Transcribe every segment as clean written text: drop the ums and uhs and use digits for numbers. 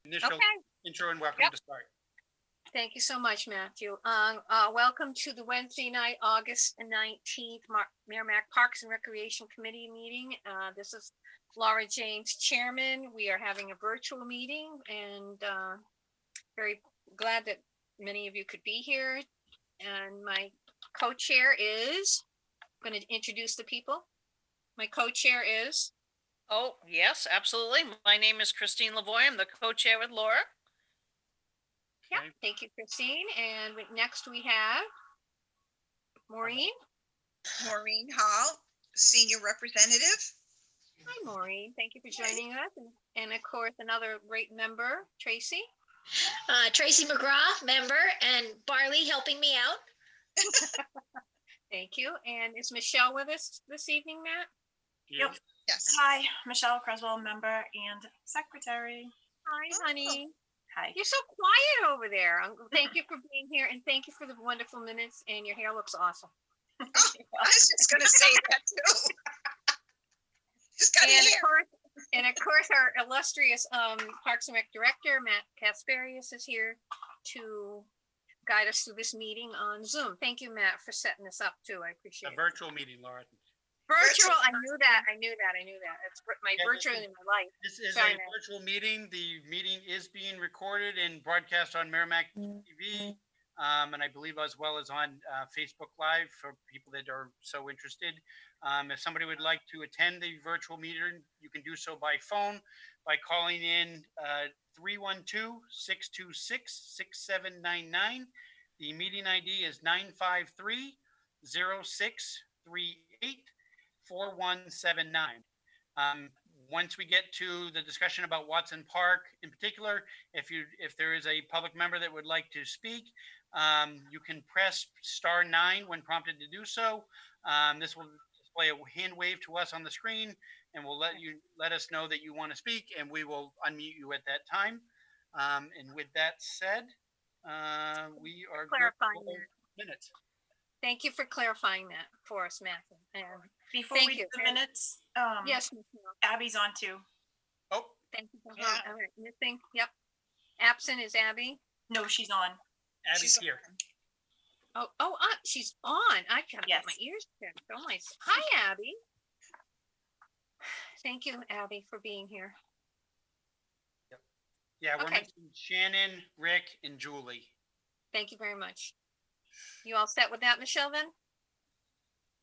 initial Okay. intro and welcome Yep. to start. Thank you so much, Matthew. Welcome to the Wednesday night, August 19th, Merrimack Parks and Recreation Committee meeting. This is Laura James, Chairman. We are having a virtual meeting and very glad that many of you could be here. And my co-chair is, I'm going to introduce the people. My co-chair is. Oh, yes, absolutely. My name is Christine Lavoie. I'm the co-chair with Laura. Yeah, Okay. thank you, Christine. And next we have Maureen. Maureen Hall, Senior Representative. Hi, Maureen. Thank you for joining us. And of course, another great member, Tracy. Tracy McGraw, member, and Barley helping me out. Thank you. And is Michelle with us this evening, Matt? Yep. Yes. Hi, Michelle Creswell, member and secretary. Hi, honey. Hi. You're so quiet over there. Thank you for being here, and thank you for the wonderful minutes. And your hair looks awesome. Oh, I was just going to say that too. Just got And of course, our illustrious Parks and Rec director, Matt Kasparius, is here to guide us through this meeting on Zoom. Thank you, Matt, for setting this up too. I appreciate A it. virtual meeting, Laura. Virtual. I knew that. It's my Yeah, virtual in my life. This is Sorry, a Matt. virtual meeting. The meeting is being recorded and broadcast on Merrimack TV, and I believe as well as on Facebook Live for people that are so interested. If somebody would like to attend the virtual meeting, you can do so by phone by calling in 312-626-6799. The meeting ID is 953-0638-4179. Once we get to the discussion about Watson Park in particular, if there is a public member that would like to speak, you can press *9 when prompted to do so. This will display a hand wave to us on the screen, and will let us know that you want to speak, and we will unmute you at that time. And with that said, we are Clarifying good for that. minutes. Thank you for clarifying that for us, Matthew. And Before Thank we you. do the minutes, yes, Michelle. Abby's on too. Oh, Thank you for Yeah. all right. Missing. Yep. Absent is Abby. No, she's on. Abby's here. She's on. I gotta Yes. get my ears checked. Oh my. Hi, Abby. Thank you, Abby, for being here. Yeah, we're Okay. missing Shannon, Rick, and Julie. Thank you very much. You all set with that, Michelle, then?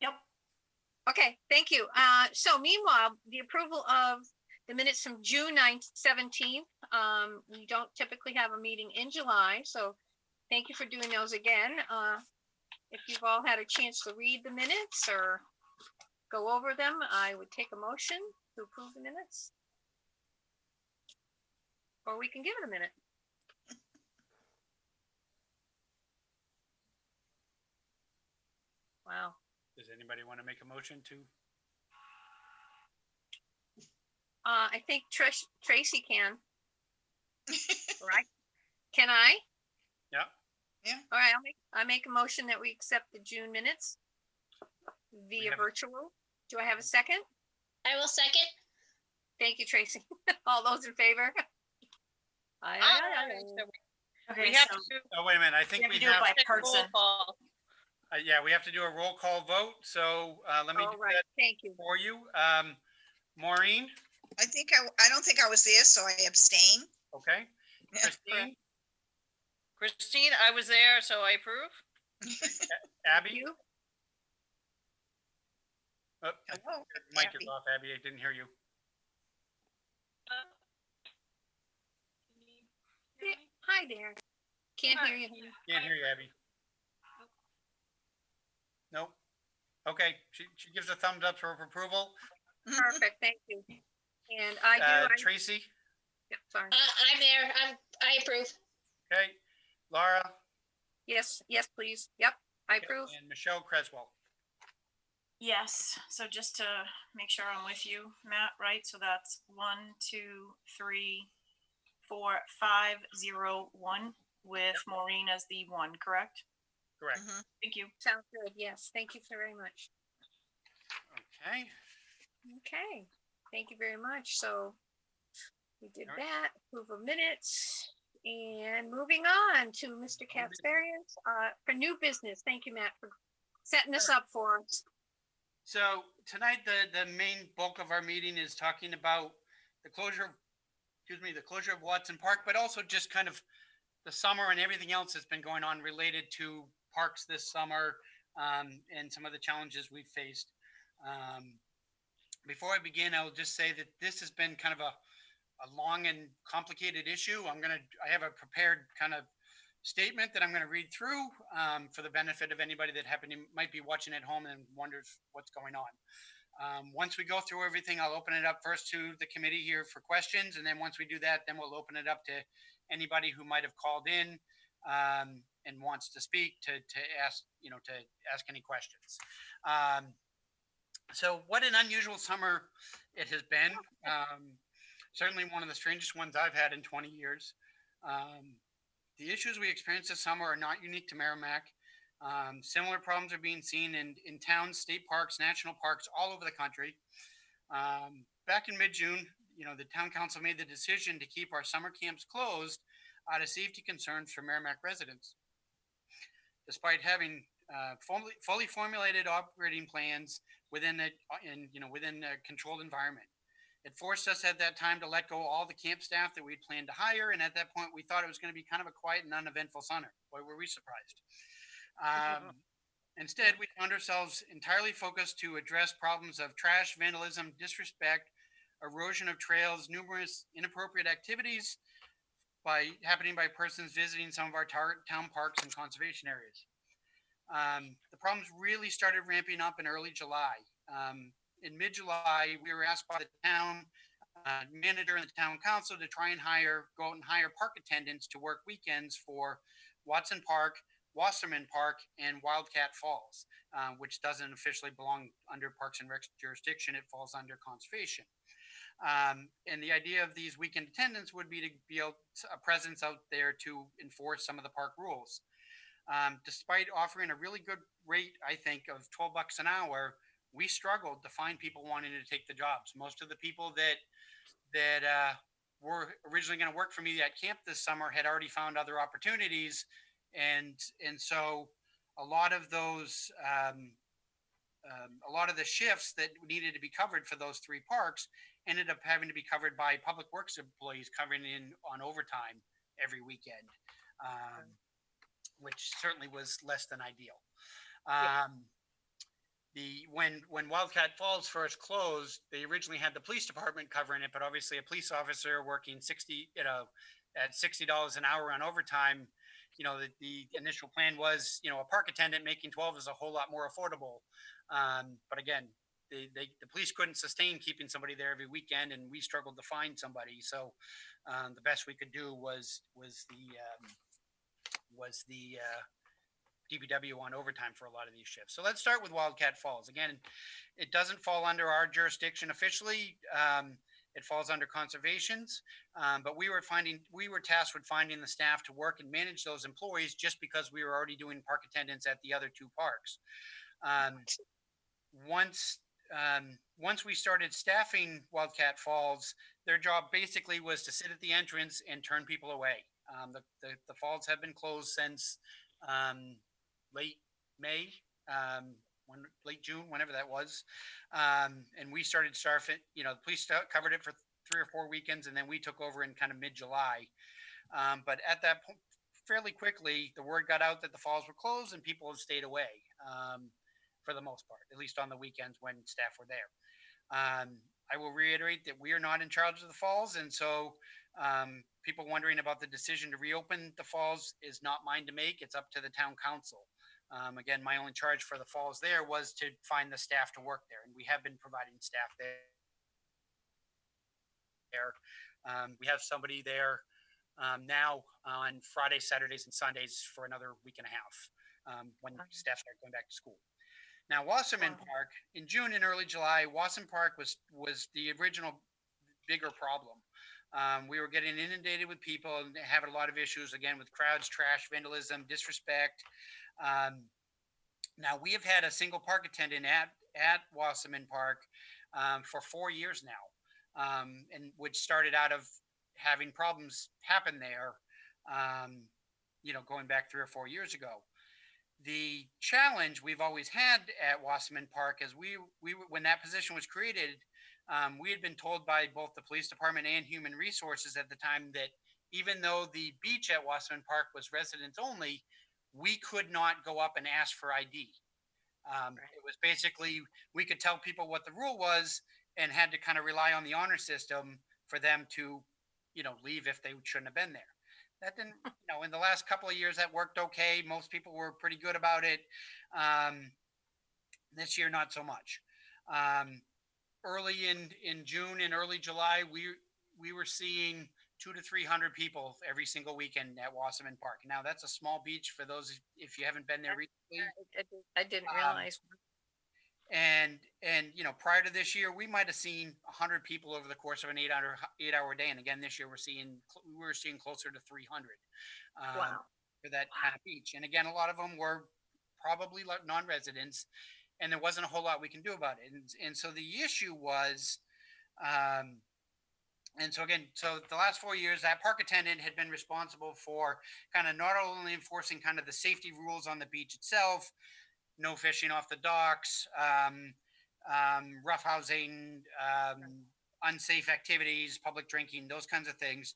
Yep. Okay, thank you. So meanwhile, the approval of the minutes from June 9th, 17th. We don't typically have a meeting in July, so thank you for doing those again. If you've all had a chance to read the minutes or go over them, I would take a motion to approve the minutes. Or we can give it a minute. Wow. Does anybody want to make a motion to? I think Tracy can. Right? Can I? Yeah. All right, I make a motion that we accept the June minutes via have- virtual. Do I have a second? I will second. Thank you, Tracy. All those in favor? Aye. Okay, We have so to Oh, wait a minute. I think we have we to do it have. by take a roll person. call. Yeah, we have to do a roll call vote. So let me All do right, that thank you. for you. Maureen, I don't think I was there, so I abstain. okay. Yeah. Christine, Christine, I was there, so I approve. Abby. You? Oh, Hello, mic is Abby. off, Abby. I didn't hear you. Hi there. Can't hear you. Can't hear you, Abby. Nope. Okay, she gives a thumbs up for approval. Perfect, thank you. And I do. Tracy, Yep, sorry. I'm there. I approve. okay. Laura. Yes, please. Yep, I okay, approve. And Michelle Creswell. Yes. So just to make sure I'm with you, Matt, right? So that's 1, 2, 3, 4, 5, 0, 1 with Maureen as the 1, correct? Correct. Mhm. Thank you. Sounds good. Yes, thank you very much. Okay. Okay, thank you very much. So We did All right. that, approve of minutes, and moving on to Mr. Katsarian, for new business. Thank you, Matt, for setting this up for us. So tonight, the main bulk of our meeting is talking about the closure, the closure of Watson Park, but also just kind of the summer and everything else that's been going on related to parks this summer, and some of the challenges we've faced. Before I begin, I will just say that this has been kind of a long and complicated issue. I have a prepared kind of statement that I'm going to read through, for the benefit of anybody that might be watching at home and wonders what's going on. Once we go through everything, I'll open it up first to the committee here for questions. And then once we do that, then we'll open it up to anybody who might have called in, and wants to speak to ask any questions. So what an unusual summer it has been. Certainly one of the strangest ones I've had in 20 years. The issues we experienced this summer are not unique to Merrimack. Similar problems are being seen in towns, state parks, national parks all over the country. Back in mid-June, the town council made the decision to keep our summer camps closed out of safety concerns for Merrimack residents. Despite having fully formulated operating plans within a controlled environment. It forced us at that time to let go all the camp staff that we'd planned to hire, and at that point we thought it was going to be kind of a quiet and uneventful summer. Boy, were we surprised. Instead, we found ourselves entirely focused to address problems of trash, vandalism, disrespect, erosion of trails, numerous inappropriate activities happening by persons visiting some of our town parks and conservation areas. The problems really started ramping up in early July. In mid-July, we were asked by the town manager and the town council to try and go out and hire park attendants to work weekends for Watson Park, Wasserman Park, and Wildcat Falls, which doesn't officially belong under Parks and Rec jurisdiction. It falls under conservation. And the idea of these weekend attendants would be to be a presence out there to enforce some of the park rules. Despite offering a really good rate, I think, of $12 an hour, we struggled to find people wanting to take the jobs. Most of the people that were originally going to work for me at camp this summer had already found other opportunities, and so a lot of those a lot of the shifts that needed to be covered for those three parks ended up having to be covered by public works employees covering in on overtime every weekend, which certainly was less than ideal. When Wildcat Falls first closed, they originally had the police department covering it, but obviously a police officer working at $60 an hour on overtime, the initial plan was, a park attendant making 12 is a whole lot more affordable. But again, the police couldn't sustain keeping somebody there every weekend, and we struggled to find somebody. So the best we could do was the DPW on overtime for a lot of these shifts. So let's start with Wildcat Falls. Again, it doesn't fall under our jurisdiction officially. It falls under conservation's, but we were tasked with finding the staff to work and manage those employees just because we were already doing park attendance at the other two parks. Once we started staffing Wildcat Falls, their job basically was to sit at the entrance and turn people away. The falls have been closed since late May, late June, whenever that was. And we started staffing, the police covered it for 3 or 4 weekends, and then we took over in kind of mid-July. But at that point, fairly quickly, the word got out that the falls were closed and people have stayed away, for the most part, at least on the weekends when staff were there. I will reiterate that we are not in charge of the falls, and so people wondering about the decision to reopen the falls is not mine to make. It's up to the town council. Again, my only charge for the falls there was to find the staff to work there, and we have been providing staff there. We have somebody there now on Fridays, Saturdays, and Sundays for another week and a half when staff start going back to school. Now, Wasserman Park, in June and early July, Wasserman Park was the original bigger problem. We were getting inundated with people and having a lot of issues, again, with crowds, trash, vandalism, disrespect. Now, we have had a single park attendant at Wasserman Park for 4 years now, and which started out of having problems happen there, going back 3 or 4 years ago. The challenge we've always had at Wasserman Park is when that position was created, we had been told by both the police department and human resources at the time that even though the beach at Wasserman Park was residents only, we could not go up and ask for ID. It was basically, we could tell people what the rule was and had to kind of rely on the honor system for them to, leave if they shouldn't have been there. That didn't, in the last couple of years, that worked okay. Most people were pretty good about it. This year, not so much. Early in June and early July, we were seeing 200 to 300 people every single weekend at Wasserman Park. Now that's a small beach for those if you haven't been there recently. I didn't realize. And prior to this year, we might have seen 100 people over the course of an 8-hour day. And again, this year we were seeing closer to 300 Wow. for that kind of beach. And again, a lot of them were probably non-residents, and there wasn't a whole lot we can do about it. And so the issue was, so the last 4 years, that park attendant had been responsible for kind of not only enforcing kind of the safety rules on the beach itself, no fishing off the docks, roughhousing, unsafe activities, public drinking, those kinds of things.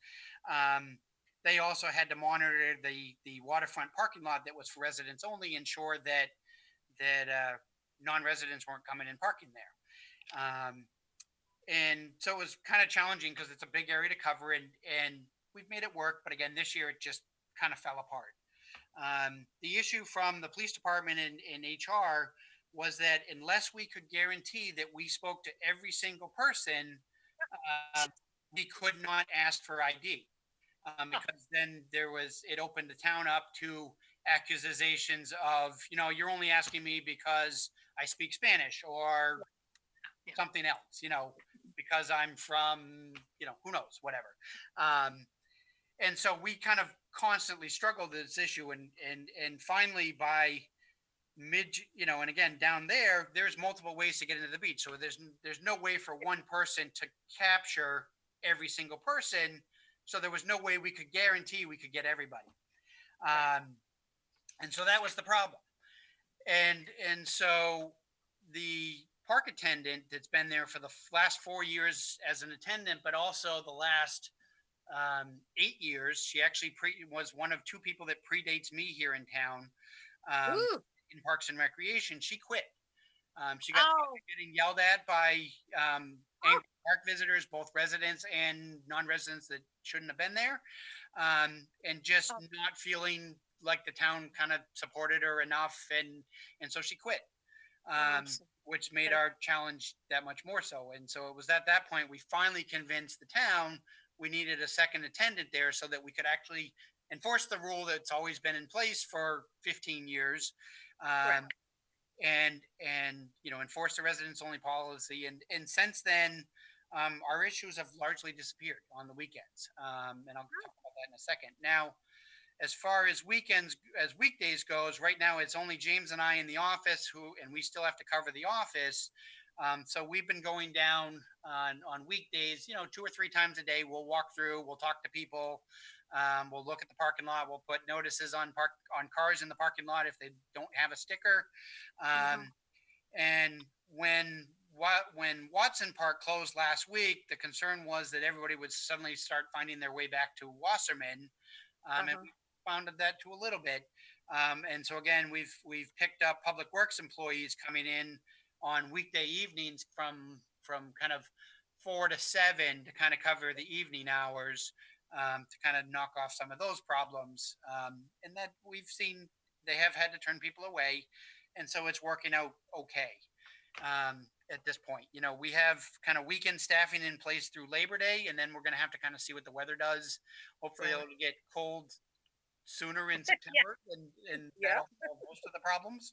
They also had to monitor the waterfront parking lot that was for residents only, ensure that non-residents weren't coming and parking there. And so it was kind of challenging because it's a big area to cover, and we've made it work. But again, this year it just kind of fell apart. The issue from the police department and HR was that unless we could guarantee that we spoke to every single person, we could not ask for ID, because then it opened the town up to accusations of, you're only asking me because I speak Spanish or something else, because I'm from, who knows, whatever. And so we kind of constantly struggled with this issue, and finally by mid, and again, down there's multiple ways to get into the beach. So there's no way for one person to capture every single person. So there was no way we could guarantee we could get everybody. And so that was the problem. And so the park attendant that's been there for the last 4 years as an attendant, but also the last 8 years, she actually was one of 2 people that predates me here in town, in Parks and Recreation. She quit. She got getting yelled at by angry park visitors, both residents and non-residents that shouldn't have been there, and just not feeling like the town kind of supported her enough, and so she quit, which made our challenge that much more so. And so it was at that point we finally convinced the town we needed a second attendant there so that we could actually enforce the rule that's always been in place for 15 years, and enforce the residents only policy. And since then, our issues have largely disappeared on the weekends. And I'll talk about that in a second. Now, as far as weekdays goes, right now it's only James and I in the office and we still have to cover the office. So we've been going down on weekdays, 2 or 3 times a day. We'll walk through, we'll talk to people. We'll look at the parking lot. We'll put notices on cars in the parking lot if they don't have a sticker. And when Watson Park closed last week, the concern was that everybody would suddenly start finding their way back to Wasserman. And we found that to a little bit. And so again, we've picked up public works employees coming in on weekday evenings from kind of 4 to 7 to kind of cover the evening hours, to kind of knock off some of those problems. And that we've seen they have had to turn people away. And so it's working out okay. At this point, we have kind of weekend staffing in place through Labor Day, and then we're going to have to kind of see what the weather does. Hopefully it'll get cold sooner in September, and that'll solve most of the problems.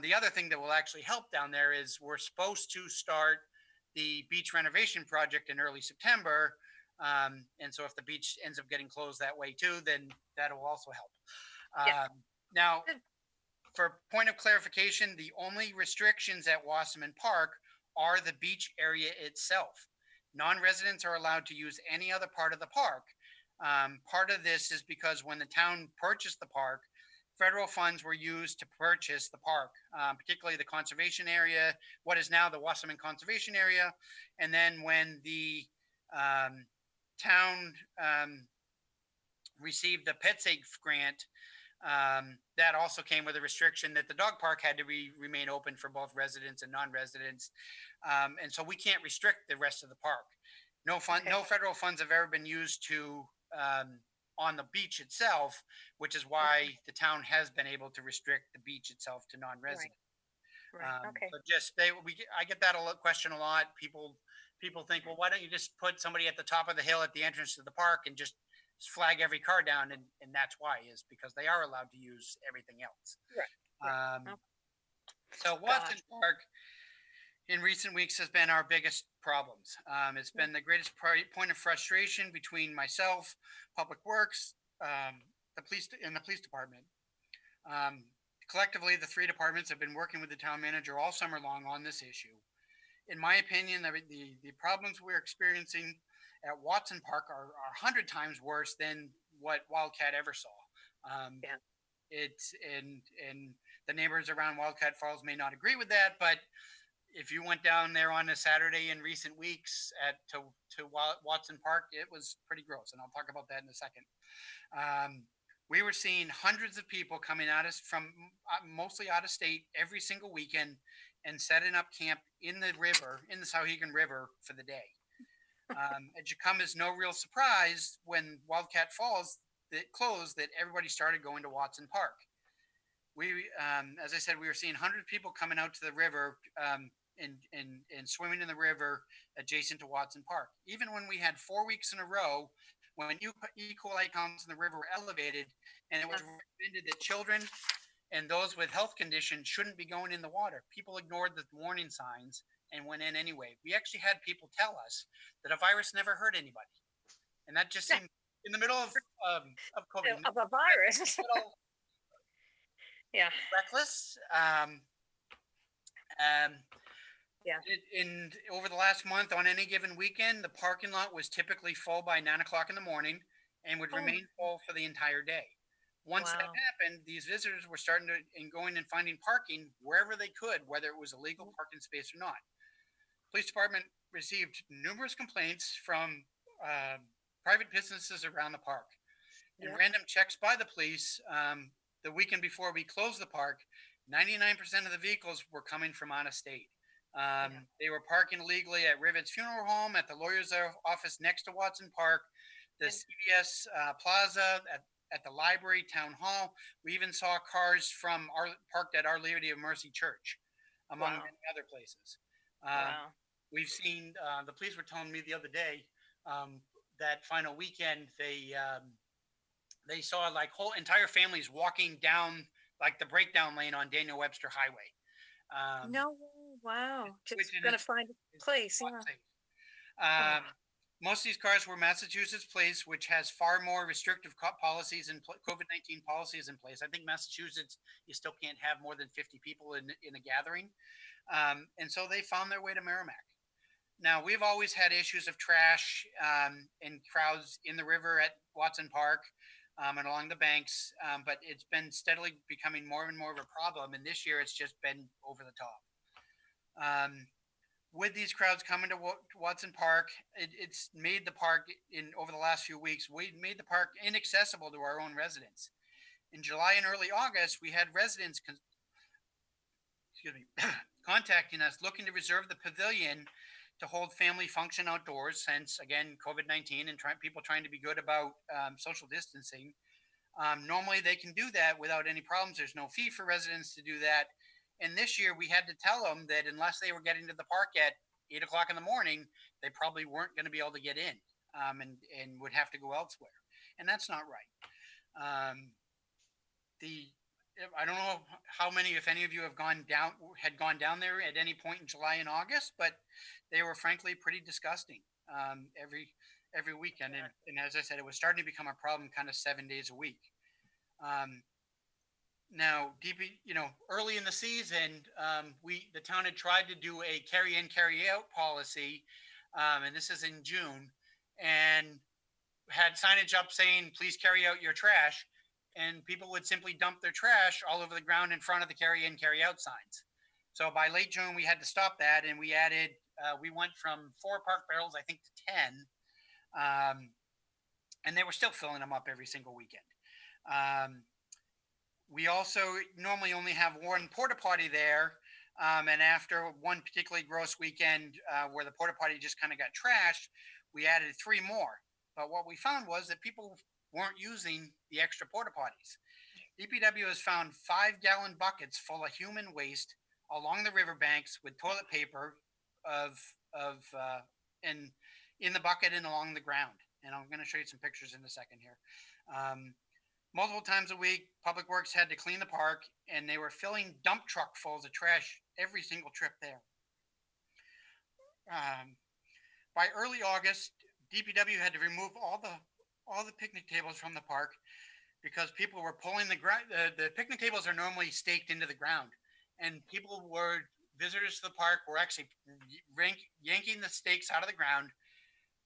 The other thing that will actually help down there is we're supposed to start the beach renovation project in early September. And so if the beach ends up getting closed that way too, then that'll also help. Now, for point of clarification, the only restrictions at Wasserman Park are the beach area itself. Non-residents are allowed to use any other part of the park. Part of this is because when the town purchased the park, federal funds were used to purchase the park, particularly the conservation area, what is now the Wasserman Conservation Area. And then when the town received the Pet Safe grant, that also came with a restriction that the dog park had to remain open for both residents and non-residents. And so we can't restrict the rest of the park. No federal funds have ever been used to on the beach itself, which is why the town has been able to restrict the beach itself to non-residents. Right, okay. But I get that question a lot. People think, well, why don't you just put somebody at the top of the hill at the entrance to the park and just flag every car down? And that's why, is because they are allowed to use everything else. Right. So Watson Park in recent weeks has been our biggest problems. It's been the greatest point of frustration between myself, Public Works, the police department. Collectively, the three departments have been working with the town manager all summer long on this issue. In my opinion, the problems we're experiencing at Watson Park are 100 times worse than what Wildcat ever saw. It's and the neighbors around Wildcat Falls may not agree with that, but if you went down there on a Saturday in recent weeks to Watson Park, it was pretty gross, and I'll talk about that in a second. We were seeing hundreds of people coming at us from mostly out of state every single weekend and setting up camp in the Sauhegan River for the day. It should come as no real surprise when Wildcat Falls closed that everybody started going to Watson Park. As I said, we were seeing hundreds of people coming out to the river and swimming in the river adjacent to Watson Park. Even when we had 4 weeks in a row when E. coli counts in the river were elevated, and it was recommended that children and those with health conditions shouldn't be going in the water. People ignored the warning signs and went in anyway. We actually had people tell us that a virus never hurt anybody, and that just seemed in the middle of COVID, Of a virus. Yeah. reckless. In over the last month, on any given weekend, the parking lot was typically full by 9 o'clock in the morning and would remain full for the entire day. Once that happened, these visitors were starting to going and finding parking wherever they could, whether it was a legal parking space or not. Police department received numerous complaints from private businesses around the park. In random checks by the police, the weekend before we closed the park, 99% of the vehicles were coming from out of state. They were parking illegally at Rivet's Funeral Home, at the lawyer's office next to Watson Park, the CVS Plaza, at the library, Town Hall. We even saw cars parked at Our Lady of Mercy Church, among many other places. We've seen, the police were telling me the other day, that final weekend, they saw like whole entire families walking down like the breakdown lane on Daniel Webster Highway. No, wow. Just gonna find a place. Most of these cars were Massachusetts plates, which has far more restrictive policies and COVID-19 policies in place. I think Massachusetts, you still can't have more than 50 people in a gathering. And so they found their way to Merrimack. Now, we've always had issues of trash and crowds in the river at Watson Park and along the banks, but it's been steadily becoming more and more of a problem. And this year, it's just been over the top. With these crowds coming to Watson Park, it's made the park over the last few weeks, we made the park inaccessible to our own residents. In July and early August, we had residents contacting us looking to reserve the pavilion to hold family function outdoors, since again COVID-19 and people trying to be good about social distancing. Normally they can do that without any problems. There's no fee for residents to do that. And this year we had to tell them that unless they were getting to the park at 8 o'clock in the morning, they probably weren't going to be able to get in and would have to go elsewhere. And that's not right. I don't know how many, if any of you had gone down there at any point in July and August, but they were frankly pretty disgusting every weekend. And as I said, it was starting to become a problem kind of 7 days a week. Now, early in the season, the town had tried to do a carry in, carry out policy and this is in June, and had signage up saying, please carry out your trash. And people would simply dump their trash all over the ground in front of the carry in, carry out signs. So by late June, we had to stop that, and we added, we went from 4 park barrels, I think, to 10. And they were still filling them up every single weekend. We also normally only have one porta potty there. And after one particularly gross weekend where the porta potty just kind of got trashed, we added 3 more. But what we found was that people weren't using the extra porta potties. DPW has found 5-gallon buckets full of human waste along the riverbanks with toilet paper in the bucket and along the ground. And I'm going to show you some pictures in a second here. Multiple times a week, Public Works had to clean the park, and they were filling dump truck fulls of trash every single trip there. By early August, DPW had to remove all the picnic tables from the park because people were pulling the ground. The picnic tables are normally staked into the ground, and visitors to the park were actually yanking the stakes out of the ground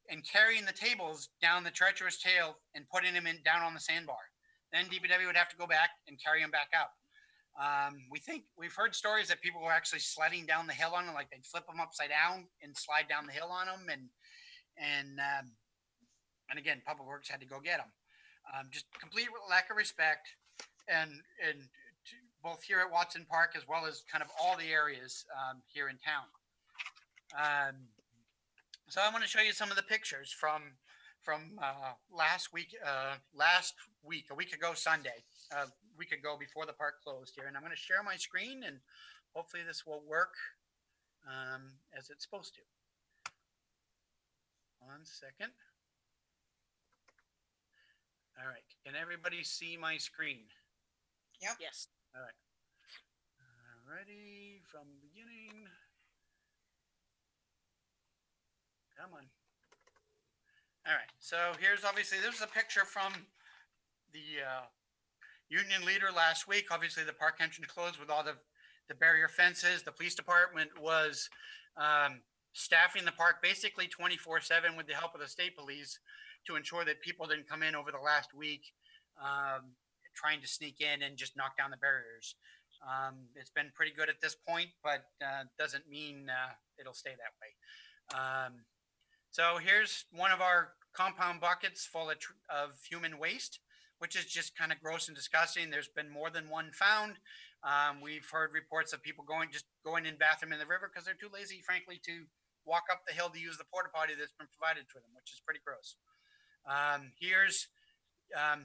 and carrying the tables down the treacherous tail and putting them down on the sandbar. Then DPW would have to go back and carry them back out. We've heard stories that people were actually sledding down the hill on them, like they'd flip them upside down and slide down the hill on them, and again, Public Works had to go get them. Just complete lack of respect, and both here at Watson Park as well as kind of all the areas here in town. So I want to show you some of the pictures from last week, a week ago Sunday, a week ago before the park closed here. And I'm going to share my screen, and hopefully this will work as it's supposed to. 1 second. All right. Can everybody see my screen? Yep. Yes. All right. Ready from the beginning. Come on. All right. So here's obviously, this is a picture from the union leader last week. Obviously, the park entrance closed with all the barrier fences. The police department was staffing the park basically 24/7 with the help of the state police to ensure that people didn't come in over the last week trying to sneak in and just knock down the barriers. It's been pretty good at this point, but doesn't mean it'll stay that way. So here's one of our compound buckets full of human waste, which is just kind of gross and disgusting. There's been more than one found. We've heard reports of people going in bathroom in the river because they're too lazy, frankly, to walk up the hill to use the porta potty that's been provided for them, which is pretty gross. Here's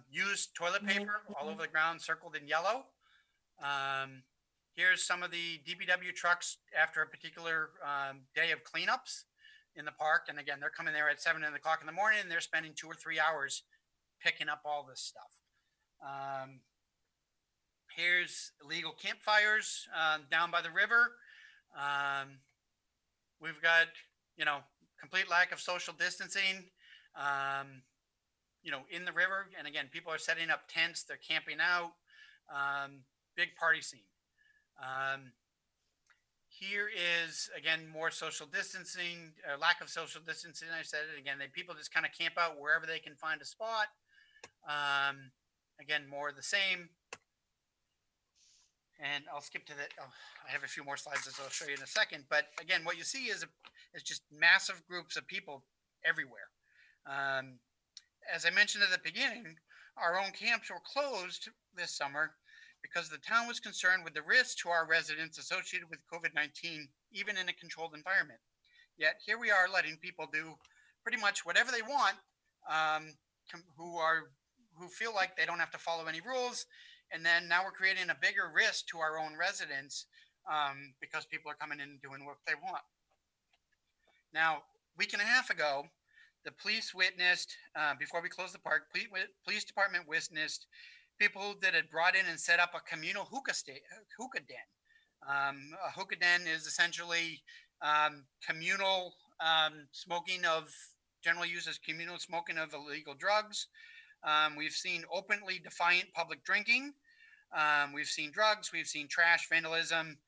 used toilet paper all over the ground, circled in yellow. Here's some of the DPW trucks after a particular day of cleanups in the park. And again, they're coming there at 7 o'clock in the morning, and they're spending 2 or 3 hours picking up all this stuff. Here's illegal campfires down by the river. We've got, complete lack of social distancing, in the river. And again, people are setting up tents, they're camping out, big party scene. Here is, again, more social distancing, lack of social distancing. I said it again, people just kind of camp out wherever they can find a spot. Again, more of the same. And I'll skip to that. Oh, I have a few more slides that I'll show you in a second. But again, what you see is just massive groups of people everywhere. As I mentioned at the beginning, our own camps were closed this summer because the town was concerned with the risks to our residents associated with COVID-19, even in a controlled environment. Yet here we are letting people do pretty much whatever they want, who feel like they don't have to follow any rules. And then now we're creating a bigger risk to our own residents because people are coming in and doing what they want. Now, a week and a half ago, the police witnessed, before we closed the park, police department witnessed people that had brought in and set up a communal hookah den. A hookah den is essentially communal smoking of, generally used as communal smoking of illegal drugs. We've seen openly defiant public drinking. We've seen drugs. We've seen trash, vandalism,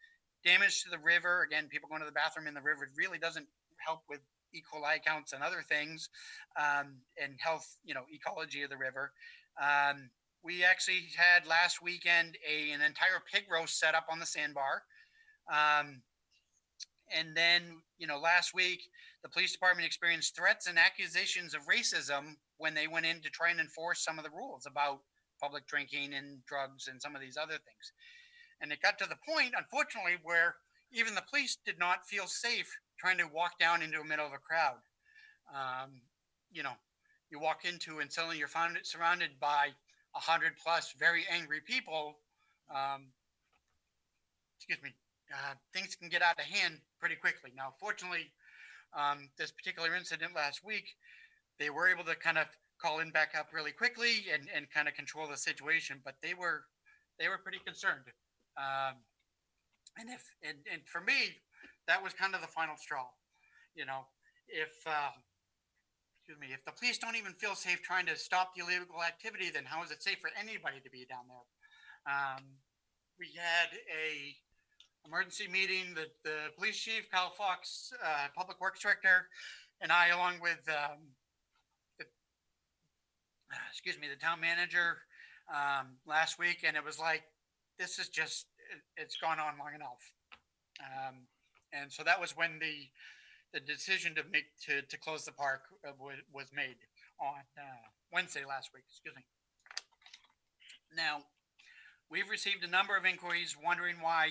damage to the river. Again, people going to the bathroom in the river really doesn't help with E. coli counts and other things, and health, ecology of the river. We actually had last weekend an entire pig roast set up on the sandbar. And then, last week, the police department experienced threats and accusations of racism when they went in to try and enforce some of the rules about public drinking and drugs and some of these other things. And it got to the point, unfortunately, where even the police did not feel safe trying to walk down into the middle of a crowd. You walk into and suddenly you're surrounded by 100 plus very angry people. Things can get out of hand pretty quickly. Now, fortunately, this particular incident last week, they were able to kind of call in back up really quickly and kind of control the situation, but they were pretty concerned. And for me, that was kind of the final straw. If the police don't even feel safe trying to stop the illegal activity, then how is it safe for anybody to be down there? We had a emergency meeting that the police chief, Kyle Fox, public works director, and I, along with the town manager, last week, and it was like, this is just, it's gone on long enough. And so that was when the decision to close the park was made on Wednesday last week. Now, we've received a number of inquiries wondering why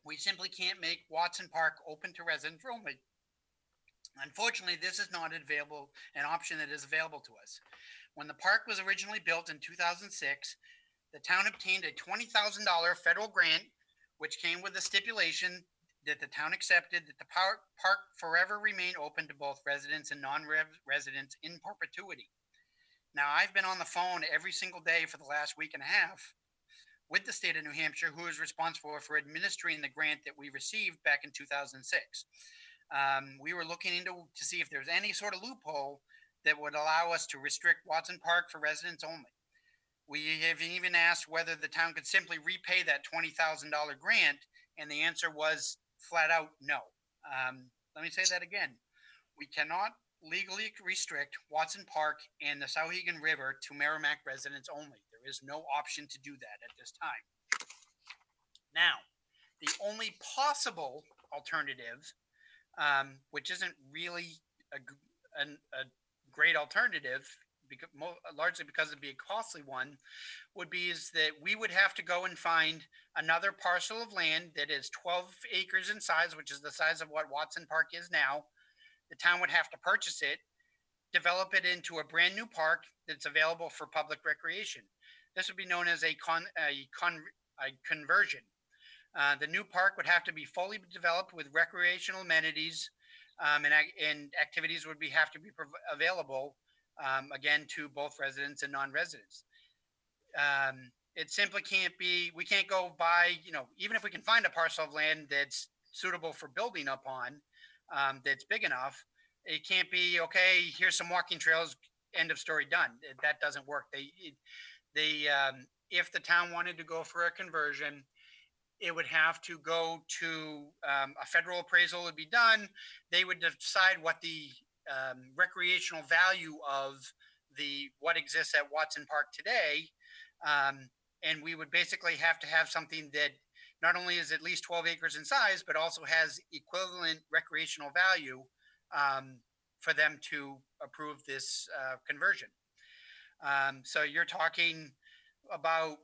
we simply can't make Watson Park open to residents only. Unfortunately, this is not an option that is available to us. When the park was originally built in 2006, the town obtained a $20,000 federal grant, which came with a stipulation that the town accepted that the park forever remain open to both residents and non-residents in perpetuity. Now, I've been on the phone every single day for the last week and a half with the state of New Hampshire, who is responsible for administering the grant that we received back in 2006. We were looking to see if there's any sort of loophole that would allow us to restrict Watson Park for residents only. We have even asked whether the town could simply repay that $20,000 grant, and the answer was flat out no. Let me say that again. We cannot legally restrict Watson Park and the Sauhegan River to Merrimack residents only. There is no option to do that at this time. Now, the only possible alternative, which isn't really a great alternative, largely because it'd be a costly one, would be is that we would have to go and find another parcel of land that is 12 acres in size, which is the size of what Watson Park is now. The town would have to purchase it, develop it into a brand new park that's available for public recreation. This would be known as a conversion. The new park would have to be fully developed with recreational amenities, and activities would have to be available, again, to both residents and non-residents. It simply can't be, we can't go buy, even if we can find a parcel of land that's suitable for building upon, that's big enough, it can't be, okay, here's some walking trails, end of story, done. That doesn't work. If the town wanted to go for a conversion, it would have to go to a federal appraisal would be done. They would decide what the recreational value of what exists at Watson Park today. And we would basically have to have something that not only is at least 12 acres in size, but also has equivalent recreational value for them to approve this conversion. So you're talking about,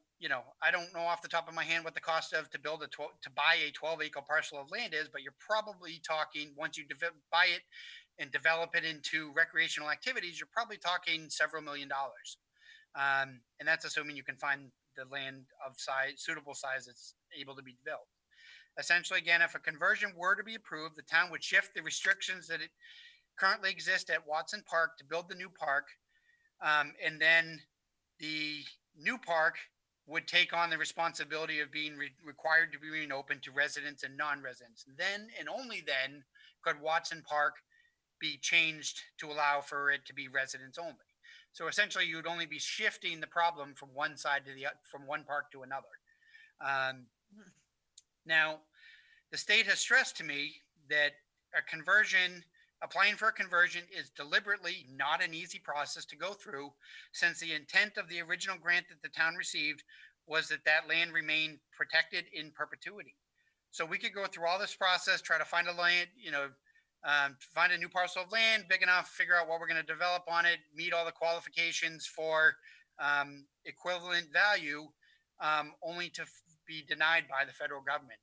I don't know off the top of my hand what the cost of to buy a 12-acre parcel of land is, but you're probably talking, once you buy it and develop it into recreational activities, you're probably talking several $1 million. And that's assuming you can find the land of suitable size that's able to be developed. Essentially, again, if a conversion were to be approved, the town would shift the restrictions that currently exist at Watson Park to build the new park. And then the new park would take on the responsibility of being required to be open to residents and non-residents. Then and only then could Watson Park be changed to allow for it to be residents only. So essentially, you would only be shifting the problem from one side to from one park to another. Now, the state has stressed to me that a conversion Applying for a conversion is deliberately not an easy process to go through, since the intent of the original grant that the town received was that that land remain protected in perpetuity. So we could go through all this process, try to find a land, find a new parcel of land big enough, figure out what we're going to develop on it, meet all the qualifications for equivalent value, only to be denied by the federal government.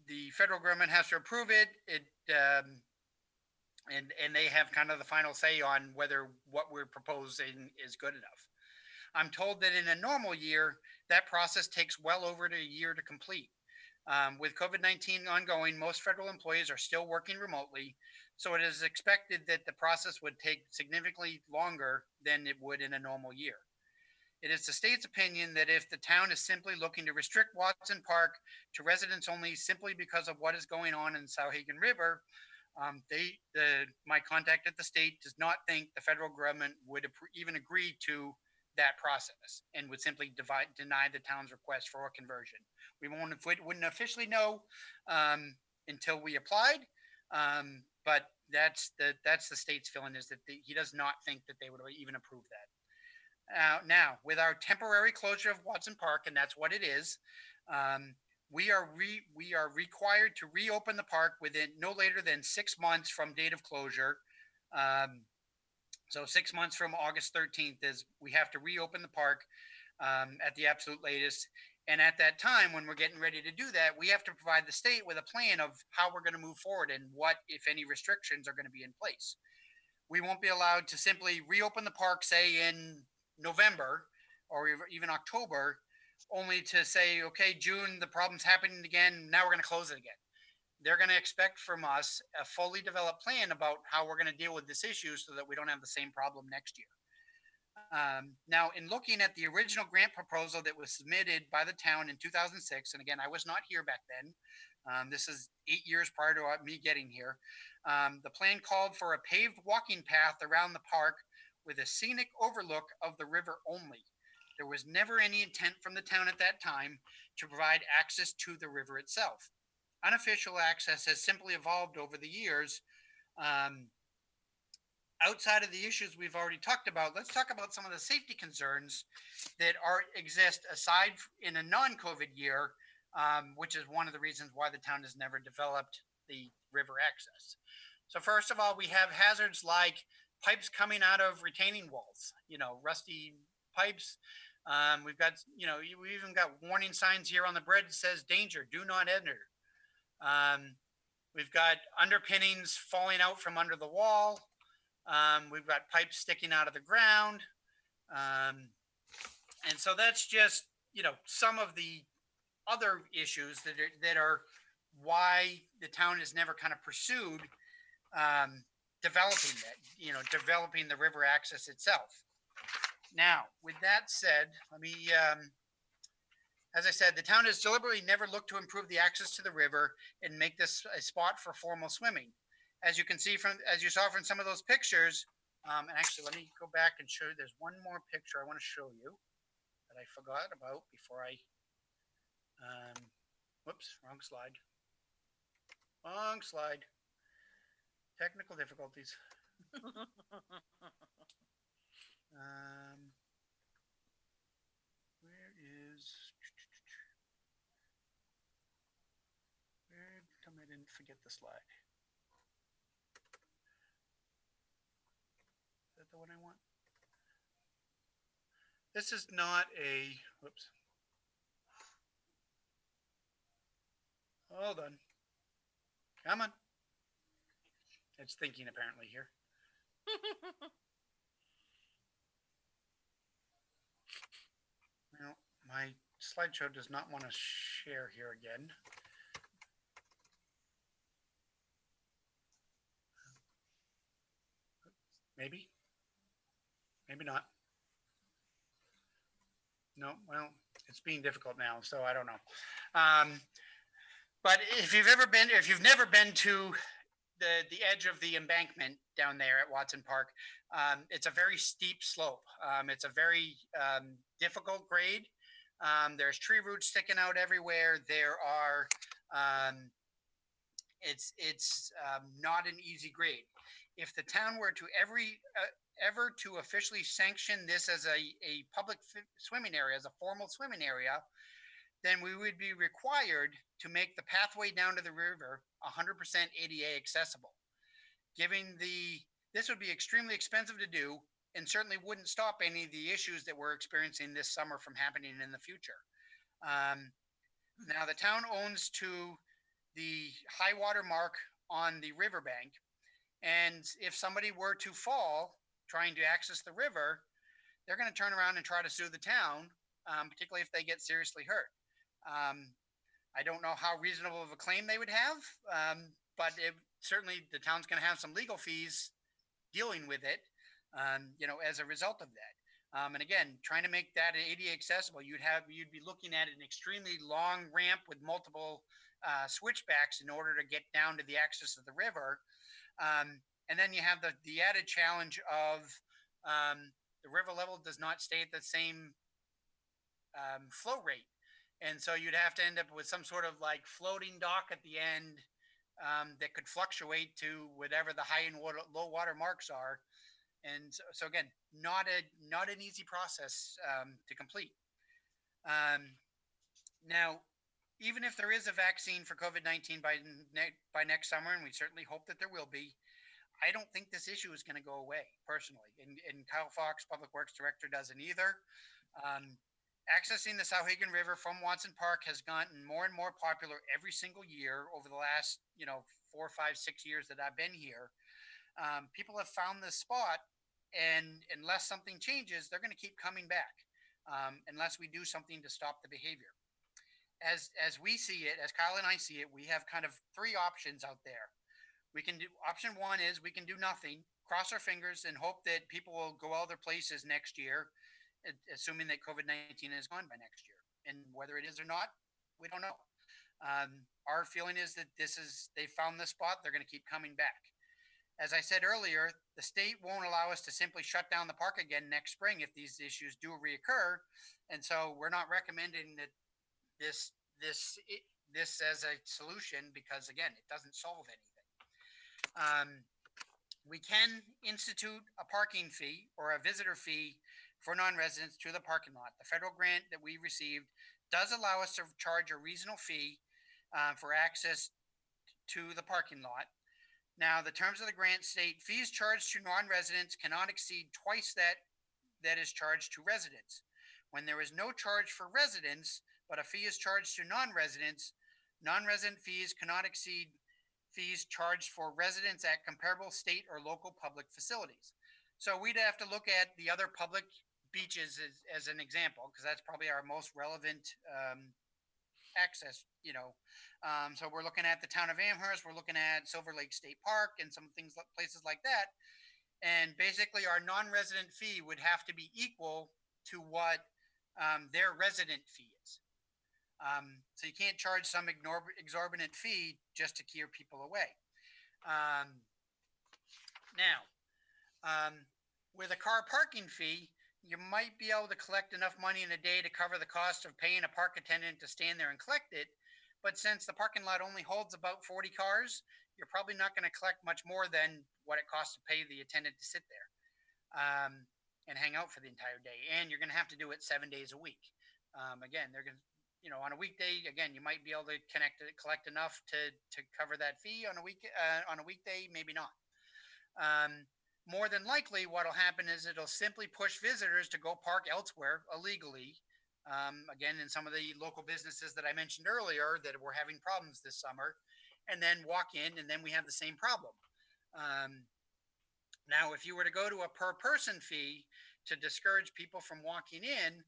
The federal government has to approve it. And they have kind of the final say on whether what we're proposing is good enough. I'm told that in a normal year, that process takes well over a year to complete. With COVID-19 ongoing, most federal employees are still working remotely, so it is expected that the process would take significantly longer than it would in a normal year. It is the state's opinion that if the town is simply looking to restrict Watson Park to residents only simply because of what is going on in the Sauhegan River, my contact at the state does not think the federal government would even agree to that process and would simply deny the town's request for a conversion. We wouldn't officially know until we applied, but that's the state's feeling, is that he does not think that they would even approve that. Now, with our temporary closure of Watson Park, and that's what it is, we are required to reopen the park within no later than 6 months from date of closure. So 6 months from August 13th is we have to reopen the park at the absolute latest. And at that time, when we're getting ready to do that, we have to provide the state with a plan of how we're going to move forward and what, if any, restrictions are going to be in place. We won't be allowed to simply reopen the park, say, in November or even October, only to say, okay, June, the problem's happening again, now we're going to close it again. They're going to expect from us a fully developed plan about how we're going to deal with this issue so that we don't have the same problem next year. Now, in looking at the original grant proposal that was submitted by the town in 2006, and again, I was not here back then. This is 8 years prior to me getting here. The plan called for a paved walking path around the park with a scenic overlook of the river only. There was never any intent from the town at that time to provide access to the river itself. Unofficial access has simply evolved over the years. Outside of the issues we've already talked about, let's talk about some of the safety concerns that exist aside in a non-COVID year, which is one of the reasons why the town has never developed the river access. So first of all, we have hazards like pipes coming out of retaining walls, rusty pipes. We've got, we even got warning signs here on the bridge that says danger, do not enter. We've got underpinnings falling out from under the wall. We've got pipes sticking out of the ground. And so that's just, some of the other issues that are why the town has never kind of pursued developing that, developing the river access itself. Now, with that said, let me, as I said, the town has deliberately never looked to improve the access to the river and make this a spot for formal swimming. As you can see as you saw from some of those pictures, and actually let me go back and show you, there's one more picture I want to show you that I forgot about before I, whoops, wrong slide. Technical difficulties. Come I didn't forget the slide. Is that the one I want? This is not a, whoops. Hold on. Come on. It's thinking apparently here. Well, my slideshow does not want to share here again. Maybe not. No, well, it's being difficult now, so I don't know. But if you've never been to the edge of the embankment down there at Watson Park, it's a very steep slope. It's a very difficult grade. There's tree roots sticking out everywhere. There are, it's not an easy grade. If the town were to ever to officially sanction this as a public swimming area, as a formal swimming area, then we would be required to make the pathway down to the river 100% ADA accessible. This would be extremely expensive to do and certainly wouldn't stop any of the issues that we're experiencing this summer from happening in the future. Now the town owns to the high water mark on the riverbank. And if somebody were to fall trying to access the river, they're going to turn around and try to sue the town, particularly if they get seriously hurt. I don't know how reasonable of a claim they would have, but certainly the town's going to have some legal fees dealing with it, as a result of that. And again, trying to make that ADA accessible, you'd be looking at an extremely long ramp with multiple switchbacks in order to get down to the access of the river. And then you have the added challenge of the river level does not stay at the same flow rate. And so you'd have to end up with some sort of like floating dock at the end that could fluctuate to whatever the high and low water marks are. And so again, not an easy process to complete. Now, even if there is a vaccine for COVID-19 by next summer, and we certainly hope that there will be, I don't think this issue is going to go away personally. And Kyle Fox, Public Works Director, doesn't either. Accessing the Souhegan River from Watson Park has gotten more and more popular every single year over the last, 4, 5, 6 years that I've been here. People have found this spot, and unless something changes, they're going to keep coming back unless we do something to stop the behavior. As we see it, as Kyle and I see it, we have kind of 3 options out there. Option 1 is we can do nothing, cross our fingers, and hope that people will go other places next year, assuming that COVID-19 is gone by next year. And whether it is or not, we don't know. Our feeling is that they found this spot, they're going to keep coming back. As I said earlier, the state won't allow us to simply shut down the park again next spring if these issues do reoccur. And so we're not recommending that this as a solution, because again, it doesn't solve anything. We can institute a parking fee or a visitor fee for non-residents to the parking lot. The federal grant that we received does allow us to charge a reasonable fee for access to the parking lot. Now, the terms of the grant state fees charged to non-residents cannot exceed twice that is charged to residents. When there is no charge for residents, but a fee is charged to non-residents, non-resident fees cannot exceed fees charged for residents at comparable state or local public facilities. So we'd have to look at the other public beaches as an example, because that's probably our most relevant access, so we're looking at the town of Amherst, we're looking at Silver Lake State Park and some places like that. And basically our non-resident fee would have to be equal to what their resident fee is. So you can't charge some exorbitant fee just to keep people away. Now, with a car parking fee, you might be able to collect enough money in a day to cover the cost of paying a park attendant to stand there and collect it. But since the parking lot only holds about 40 cars, you're probably not going to collect much more than what it costs to pay the attendant to sit there and hang out for the entire day. And you're going to have to do it 7 days a week. Again, they're going to, on a weekday, again, you might be able to collect enough to cover that fee on a weekday, maybe not. More than likely, what'll happen is it'll simply push visitors to go park elsewhere illegally. Again, in some of the local businesses that I mentioned earlier that were having problems this summer, and then walk in, and then we have the same problem. Now, if you were to go to a per person fee to discourage people from walking in,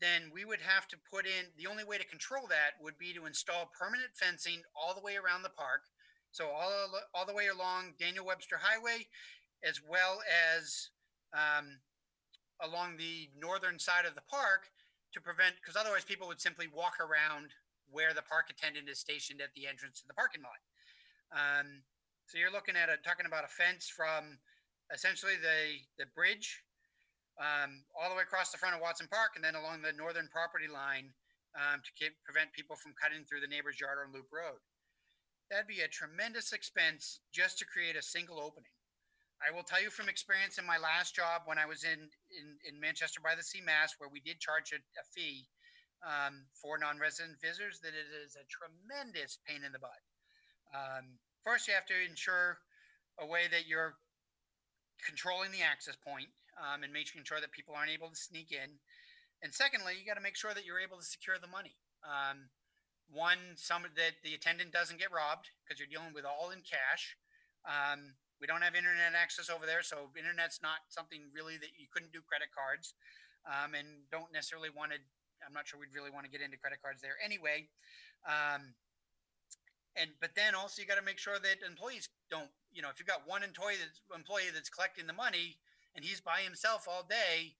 then we would have to put in, the only way to control that would be to install permanent fencing all the way around the park. So all the way along Daniel Webster Highway, as well as along the northern side of the park, to prevent, because otherwise people would simply walk around where the park attendant is stationed at the entrance to the parking lot. So you're looking at talking about a fence from essentially the bridge all the way across the front of Watson Park and then along the northern property line to prevent people from cutting through the neighbor's yard on Loop Road. That'd be a tremendous expense just to create a single opening. I will tell you from experience in my last job when I was in Manchester by the Sea, Mass, where we did charge a fee for non-resident visitors, that it is a tremendous pain in the butt. First, you have to ensure a way that you're controlling the access point and making sure that people aren't able to sneak in. And secondly, you got to make sure that you're able to secure the money. That the attendant doesn't get robbed because you're dealing with all in cash. We don't have internet access over there, so internet's not something really that you couldn't do credit cards, and don't necessarily want to. I'm not sure we'd really want to get into credit cards there anyway. But then also you got to make sure that employees don't. If you've got one employee that's collecting the money and he's by himself all day,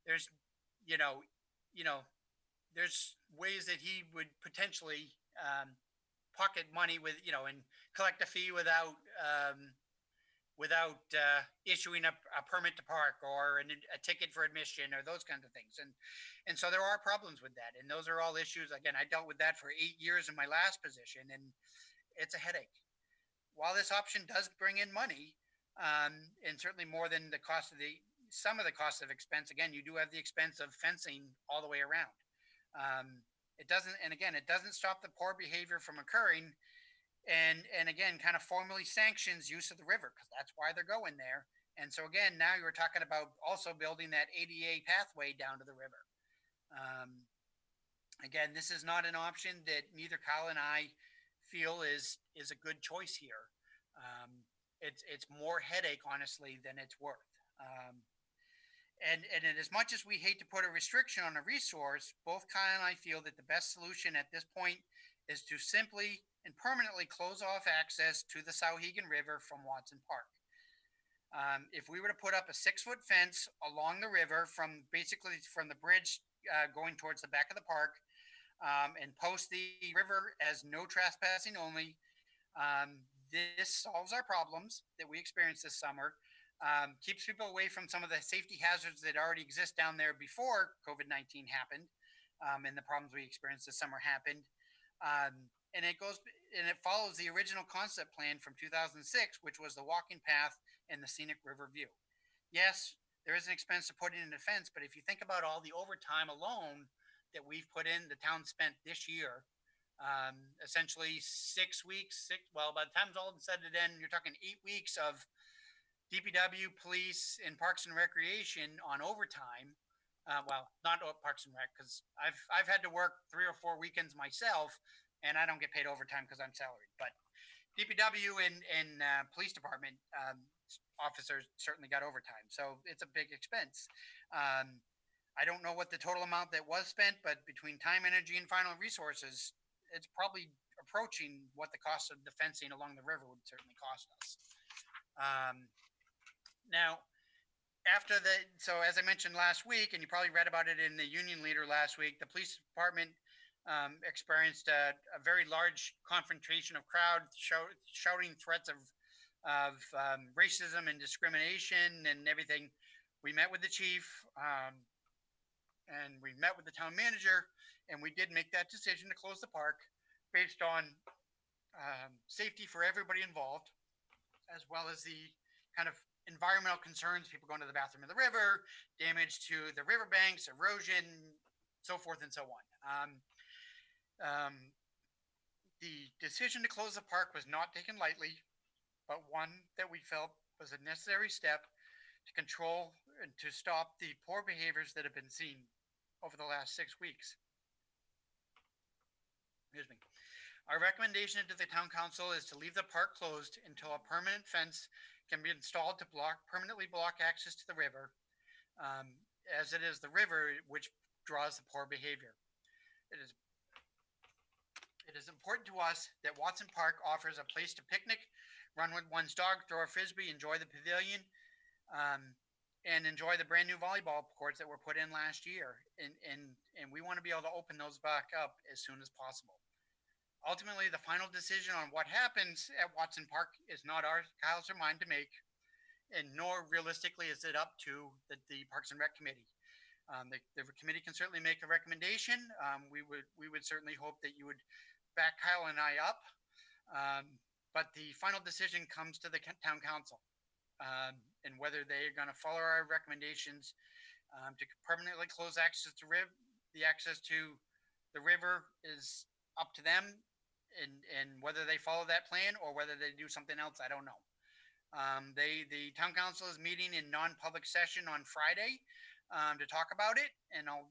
there's there's ways that he would potentially pocket money with, and collect a fee without issuing a permit to park or a ticket for admission or those kinds of things. And so there are problems with that. And those are all issues. Again, I dealt with that for 8 years in my last position, and it's a headache. While this option does bring in money, and certainly more than some of the cost of expense, again, you do have the expense of fencing all the way around. It doesn't stop the poor behavior from occurring, and again, kind of formally sanctions use of the river because that's why they're going there. And so again, now you're talking about also building that ADA pathway down to the river. Again, this is not an option that neither Kyle and I feel is a good choice here. It's more headache, honestly, than it's worth. And as much as we hate to put a restriction on a resource, both Kyle and I feel that the best solution at this point is to simply and permanently close off access to the Souhegan River from Watson Park. If we were to put up a 6-foot fence along the river from the bridge going towards the back of the park, and post the river as no trespassing only, this solves our problems that we experienced this summer. Keeps people away from some of the safety hazards that already exist down there before COVID-19 happened, and the problems we experienced this summer happened. And it follows the original concept plan from 2006, which was the walking path and the scenic river view. Yes, there is an expense to putting in a fence, but if you think about all the overtime alone that we've put in, the town spent this year, essentially 6 weeks, by the time it's all said and done, you're talking 8 weeks of DPW, police, and Parks and Recreation on overtime. Not Parks and Rec, because I've had to work 3 or 4 weekends myself, and I don't get paid overtime because I'm salaried. But DPW and police department officers certainly got overtime, so it's a big expense. I don't know what the total amount that was spent, but between time, energy, and final resources, it's probably approaching what the cost of the fencing along the river would certainly cost us. Now, so as I mentioned last week, and you probably read about it in the Union Leader last week, the police department experienced a very large confrontation of crowd shouting threats of racism and discrimination and everything. We met with the chief, and we met with the town manager, and we did make that decision to close the park based on safety for everybody involved, as well as the kind of environmental concerns, people going to the bathroom in the river, damage to the riverbanks, erosion, so forth and so on. The decision to close the park was not taken lightly, but one that we felt was a necessary step to control and to stop the poor behaviors that have been seen over the last 6 weeks. Excuse me. Our recommendation to the town council is to leave the park closed until a permanent fence can be installed to permanently block access to the river, as it is the river which draws the poor behavior. It is important to us that Watson Park offers a place to picnic, run with one's dog, throw a frisbee, enjoy the pavilion, and enjoy the brand new volleyball courts that were put in last year. And we want to be able to open those back up as soon as possible. Ultimately, the final decision on what happens at Watson Park is not Kyle's or mine to make. and nor realistically is it up to the Parks and Rec Committee. The committee can certainly make a recommendation. We would certainly hope that you would back Kyle and I up. But the final decision comes to the town council, and whether they're going to follow our recommendations to permanently close access to the access to the river is up to them, and whether they follow that plan or whether they do something else, I don't know. The town council is meeting in non-public session on Friday to talk about it, and I'll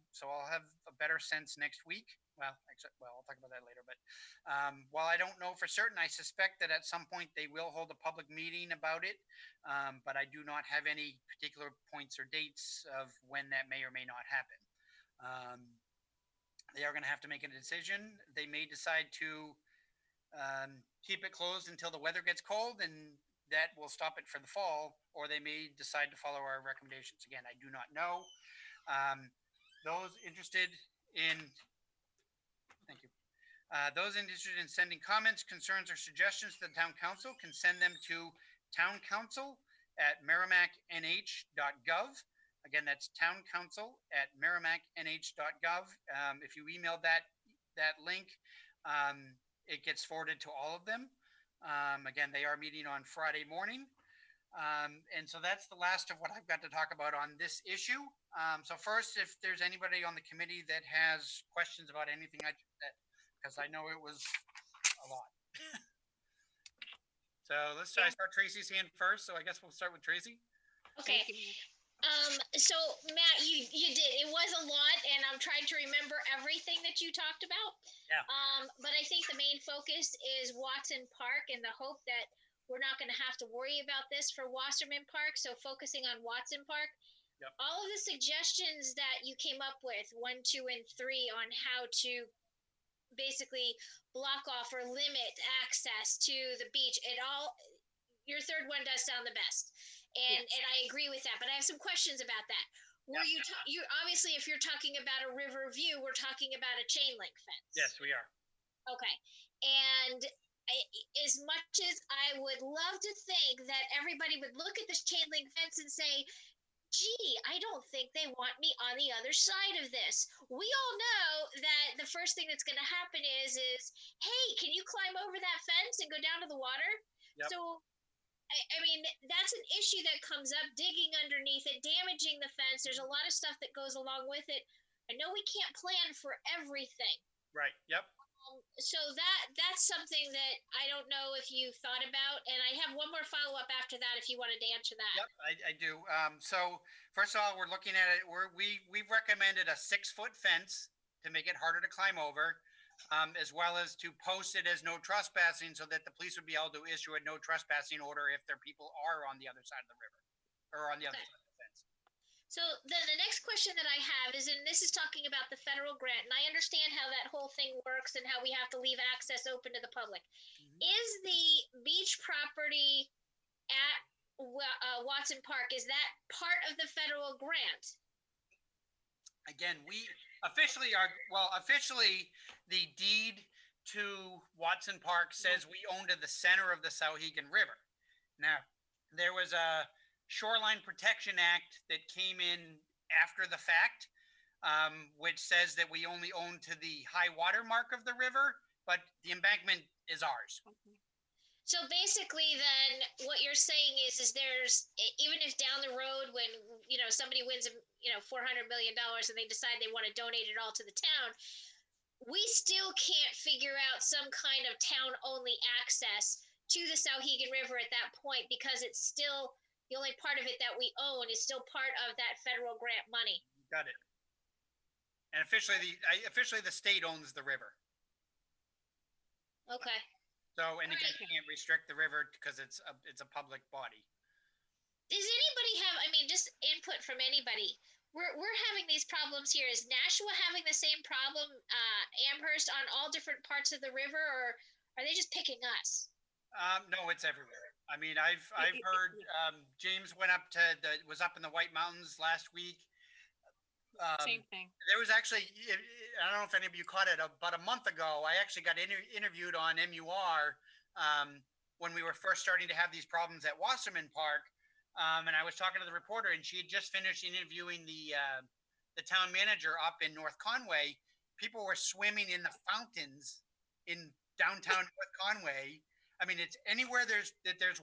have a better sense next week. Well, I'll talk about that later. But while I don't know for certain, I suspect that at some point they will hold a public meeting about it. But I do not have any particular points or dates of when that may or may not happen. They are going to have to make a decision. They may decide to keep it closed until the weather gets cold, and that will stop it for the fall, or they may decide to follow our recommendations. Again, I do not know. Those interested in Thank you. Those interested in sending comments, concerns, or suggestions to the town council can send them to towncouncil@merrimacknh.gov. Again, that's towncouncil@merrimacknh.gov. If you email that link, it gets forwarded to all of them. Again, they are meeting on Friday morning. And so that's the last of what I've got to talk about on this issue. So first, if there's anybody on the committee that has questions about anything I just said, because I know it was a lot. So let's try start Tracy's hand first. So I guess we'll start with Tracy. Okay. So Matt, you did, it was a lot, and I'm trying to remember everything that you talked about. Yeah. But I think the main focus is Watson Park and the hope that we're not going to have to worry about this for Wasserman Park. So focusing on Watson Park. Yep. All of the suggestions that you came up with, 1, 2, and 3, on how to basically block off or limit access to the beach, your third one does sound the best. And I agree with that, but I have some questions about that. Were you obviously, if you're talking about a river view, we're talking about a chain link fence. Yes, we are. Okay. And as much as I would love to think that everybody would look at this chain link fence and say, gee, I don't think they want me on the other side of this. We all know that the first thing that's going to happen is, hey, can you climb over that fence and go down to the water? Yep. So, I mean, that's an issue that comes up, digging underneath it, damaging the fence. There's a lot of stuff that goes along with it. I know we can't plan for everything. Right. Yep. So that's something that I don't know if you thought about, and I have one more follow-up after that if you wanted to answer that. Yep, I do. So first of all, we're looking at it. We've recommended a 6-foot fence to make it harder to climb over, as well as to post it as no trespassing, so that the police would be able to issue a no trespassing order if their people are on the other side of the river or on the other side of the fence. So then the next question that I have is, and this is talking about the federal grant, and I understand how that whole thing works and how we have to leave access open to the public. Mm-hmm. Is the beach property at Watson Park, is that part of the federal grant? Again, we officially the deed to Watson Park says we own to the center of the Sauhegan River. Now, there was a Shoreline Protection Act that came in after the fact, which says that we only own to the high water mark of the river, but the embankment is ours. So basically then what you're saying is there's, even if down the road when, somebody wins, $400 million and they decide they want to donate it all to the town, we still can't figure out some kind of town only access to the Sauhegan River at that point, because it's still, the only part of it that we own is still part of that federal grant money. Got it. And officially the state owns the river. Okay. So, and again, you can't restrict the river because it's a public body. Does anybody have, just input from anybody? We're having these problems here. Is Nashua having the same problem, Amherst, on all different parts of the river, or are they just picking us? No, it's everywhere. I've heard James was up in the White Mountains last week. Same thing. There was actually, I don't know if any of you caught it, about a month ago, I actually got interviewed on MUR when we were first starting to have these problems at Wasserman Park. And I was talking to the reporter, and she had just finished interviewing the town manager up in North Conway. People were swimming in the fountains in downtown North Conway. I mean, it's anywhere there's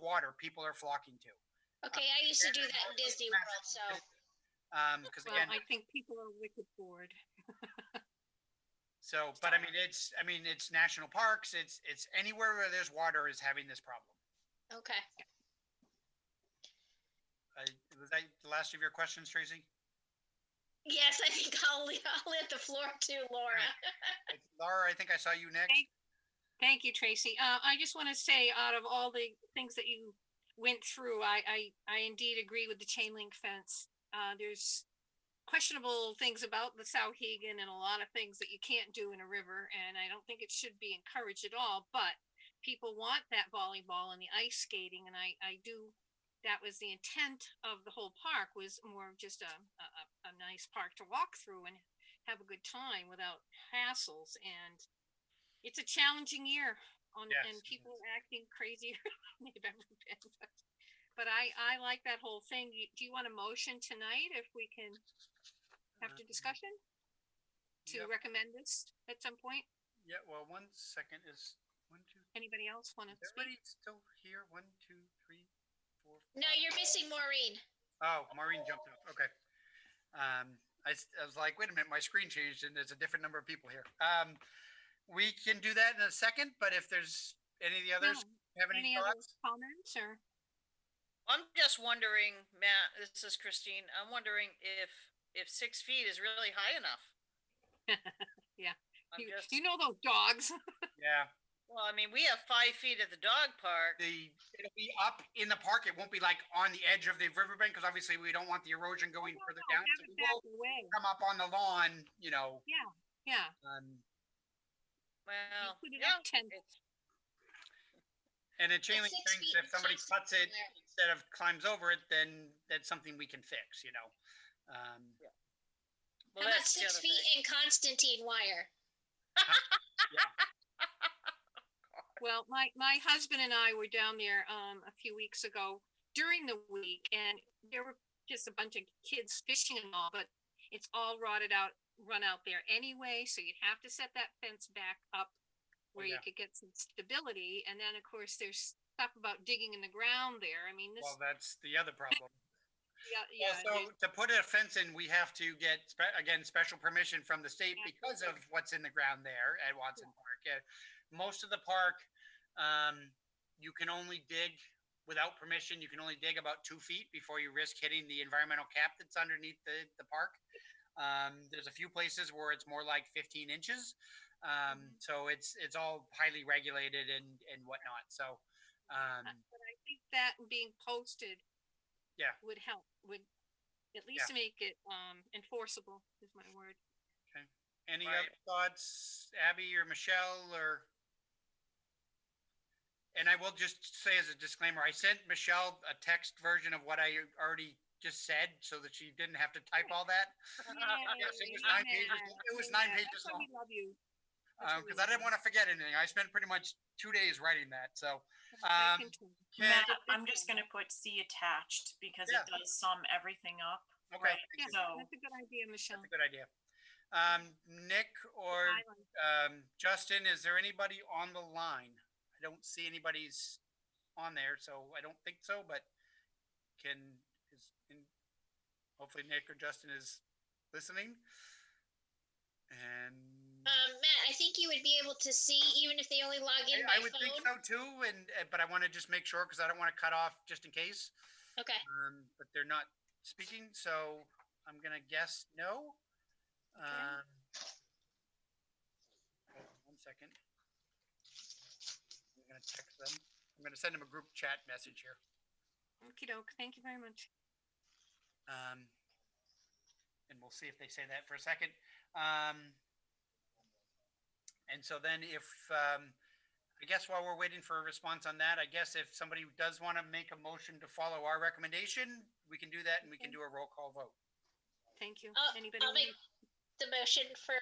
water, people are flocking to. Okay, I used to do that in Disney World, so. Because Well, again, I think people are wicked bored. so, but I mean, it's national parks. It's anywhere where there's water is having this problem. Okay. Was that the last of your questions, Tracy? Yes, I think I'll let the floor to Laura. Laura, I think I saw you next. Thank you, Tracy. I just want to say, out of all the things that you went through, I indeed agree with the chain link fence. There's questionable things about the Sauhegan and a lot of things that you can't do in a river, and I don't think it should be encouraged at all, but people want that volleyball and the ice skating, and I do, that was the intent of the whole park, was more of just a nice park to walk through and have a good time without hassles. And it's a challenging year Yes, and people are acting crazier than they've ever been. But I like that whole thing. Do you want a motion tonight if we can have the discussion to Yep. recommend this at some point? Yeah, well, 1 second is 1, 2. Anybody else want to Is speak? everybody still here? 1, 2, 3, 4. No, you're missing Maureen. Oh, Maureen jumped out. Okay. I was like, wait a minute, my screen changed and there's a different number of people here. We can do that in a second, but if there's any of the others have any Any other thoughts? comments or? I'm just wondering, Matt, this is Christine. I'm wondering if 6 feet is really high enough. Yeah. I'm just, You know those dogs. Yeah. well, I mean, we have 5 feet at the dog park. It'll be up in the park. It won't be like on the edge of the riverbank because obviously we don't want the erosion going further down. Have So it we back will away. come up on the lawn, you know. Yeah. Well, put it yeah, up 10. And a chain link 6 fence, feet if somebody constant cuts it there. instead of climbs over it, then that's something we can fix, you know. well, How about that's the 6 other feet thing. in Constantine wire? Well, my husband and I were down there a few weeks ago during the week, and there were just a bunch of kids fishing and all, but it's all run out there anyway, so you'd have to set that fence back up where you Yeah. could get some stability. And then of course there's stuff about digging in the ground there. I mean, this, Well, that's the other problem. yeah. So to put a fence in, we have to get, again, special permission from the state because of what's in the ground there at Watson Park. Yeah. Most of the park, you can only dig without permission. You can only dig about 2 feet before you risk hitting the environmental cap that's underneath the park. There's a few places where it's more like 15 inches. So it's all highly regulated and whatnot. So, but I think that being posted yeah. would help, would at least make it enforceable is my word. Okay. Any Right. other thoughts, Abby or Michelle, or? And I will just say as a disclaimer, I sent Michelle a text version of what I already just said so that she didn't have to type all that. Yes, it was 9 pages. It was 9 pages That's why long. we love you. Because I didn't want to forget anything. I spent pretty much 2 days writing that. So, I can too. Matt, I'm just gonna put C attached because Yeah. it does sum everything up. okay, Right. Yeah, So- that's a good idea, Michelle. that's a good idea. Nick or Justin, is there anybody on the line? I don't see anybody's on there, so I don't think so, but hopefully Nick or Justin is listening. And Matt, I think you would be able to see even if they only log in by I would phone. think so too, but I want to just make sure because I don't want to cut off just in case. Okay. But they're not speaking, so I'm gonna guess no. Hold on 1 second. I'm gonna text them. I'm gonna send them a group chat message here. Okie doke. Thank you very much. And we'll see if they say that for a second. And so then if, I guess while we're waiting for a response on that, I guess if somebody does want to make a motion to follow our recommendation, we can do that and we can do a roll call vote. Thank you. I'll Anybody? make the motion for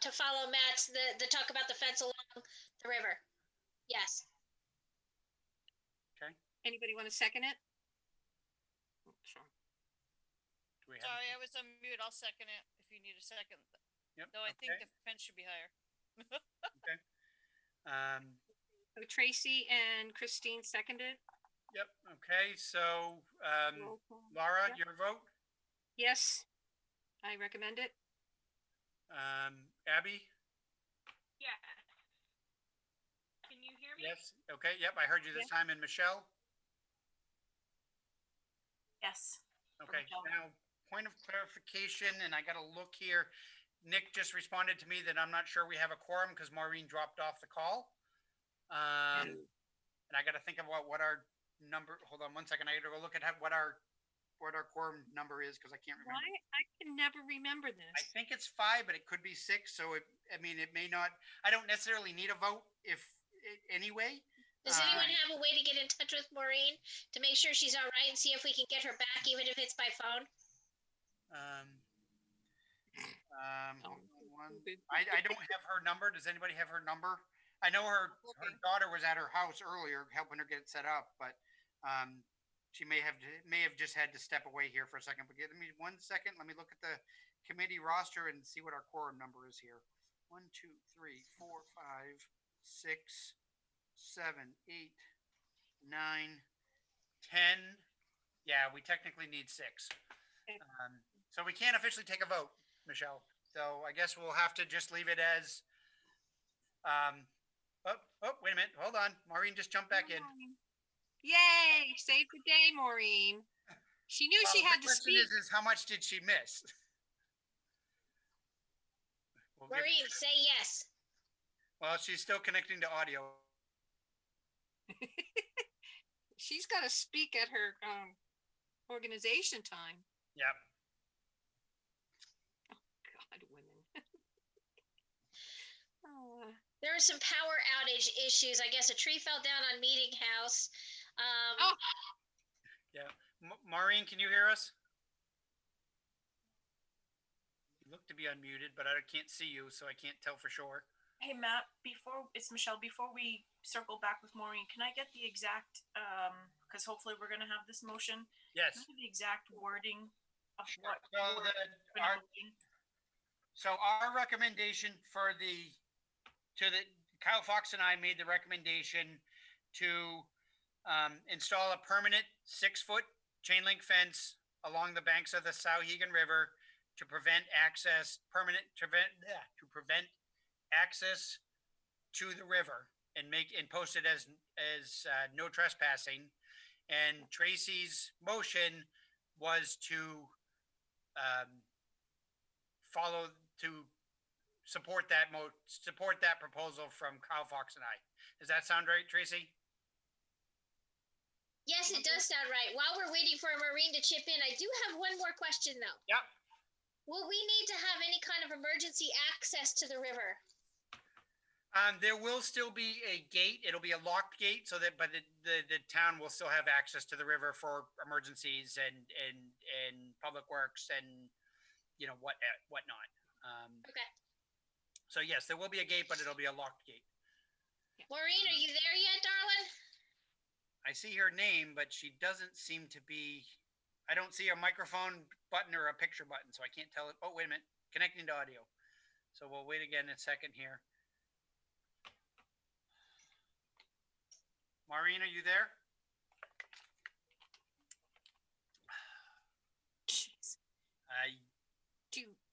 to follow Matt's the talk about the fence along the river. Yes. Anybody want to second it? Do we have? Sorry, I was on mute. I'll second it if you need a second. Yep. Though I think okay. the fence should be higher. So Tracy and Christine seconded. Yep. Okay. So, Roll call. Laura, Yep. your vote. Yes, I recommend it. Abby. Yeah. Can you hear me? Yes. Okay. Yep. I heard you this time. And Michelle. Yes. Okay. Michelle. Now, point of clarification, and I got to look here. Nick just responded to me that I'm not sure we have a quorum because Maureen dropped off the call. And I got to think about what our number. Hold on 1 second. I got to go look at what our quorum number is because I can't remember. Why? I can never remember I this. think it's 5, but it could be 6. So it may not. I don't necessarily need a vote anyway. Does anyone have a way to get in touch with Maureen to make sure she's all right and see if we can get her back, even if it's by phone? I don't have her number. Does anybody have her number? I know her daughter was at her house earlier helping her get it set up, but she may have just had to step away here for a second. But give me 1 second. Let me look at the committee roster and see what our quorum number is here. 1, 2, 3, 4, 5, 6, 7, 8, 9, 10. Yeah, we technically need 6. So we can't officially take a vote, Michelle. So I guess we'll have to just leave it as. Wait a minute. Hold on. Maureen just jumped back in. Yay! Save the day, Maureen. She knew she had to speak. The question is how much did she miss? Maureen, say yes. Well, she's still connecting to audio. She's got to speak at her organization time. Yep. God, women. There are some power outage issues. I guess a tree fell down on Meeting House. Yeah. Maureen, can you hear us? You look to be unmuted, but I can't see you, so I can't tell for sure. Hey, Matt, it's Michelle, before we circle back with Maureen, can I get the exact, because hopefully we're going to have this motion. Yes. Can I get the exact wording of what? So our recommendation Kyle Fox and I made the recommendation to install a permanent 6-foot chain link fence along the banks of the Sauhegan River to prevent access to the river and post it as no trespassing. And Tracy's motion was to support that proposal from Kyle Fox and I. Does that sound right, Tracy? Yes, it does sound right. While we're waiting for Maureen to chip in, I do have one more question though. Yep. Will we need to have any kind of emergency access to the river? There will still be a gate. It'll be a locked gate, but the town will still have access to the river for emergencies and public works and whatnot. Okay. So yes, there will be a gate, but it'll be a locked gate. Maureen, are you there yet, darling? I see her name, but she doesn't seem to be. I don't see a microphone button or a picture button, so I can't tell it. Oh, wait a minute. Connecting to audio. So we'll wait again a second here. Maureen, are you there? Jeez.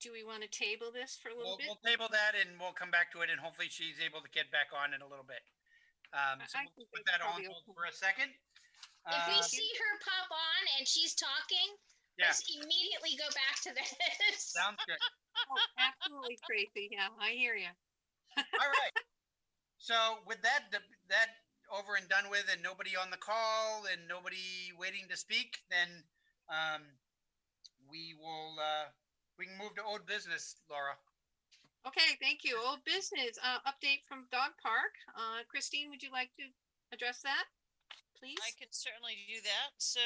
Do we want to table this for a little bit? We'll table that and we'll come back to it, and hopefully she's able to get back on in a little bit. So we'll put that on hold for a second. If we see her pop on and she's talking, let's immediately go back to this. Sounds good. Oh, absolutely, Tracy. Yeah, I hear you. All right. So with that over and done with, and nobody on the call and nobody waiting to speak, then we can move to old business, Laura. Okay, thank you. Old business update from Dog Park. Christine, would you like to address that, please? I can certainly do that. So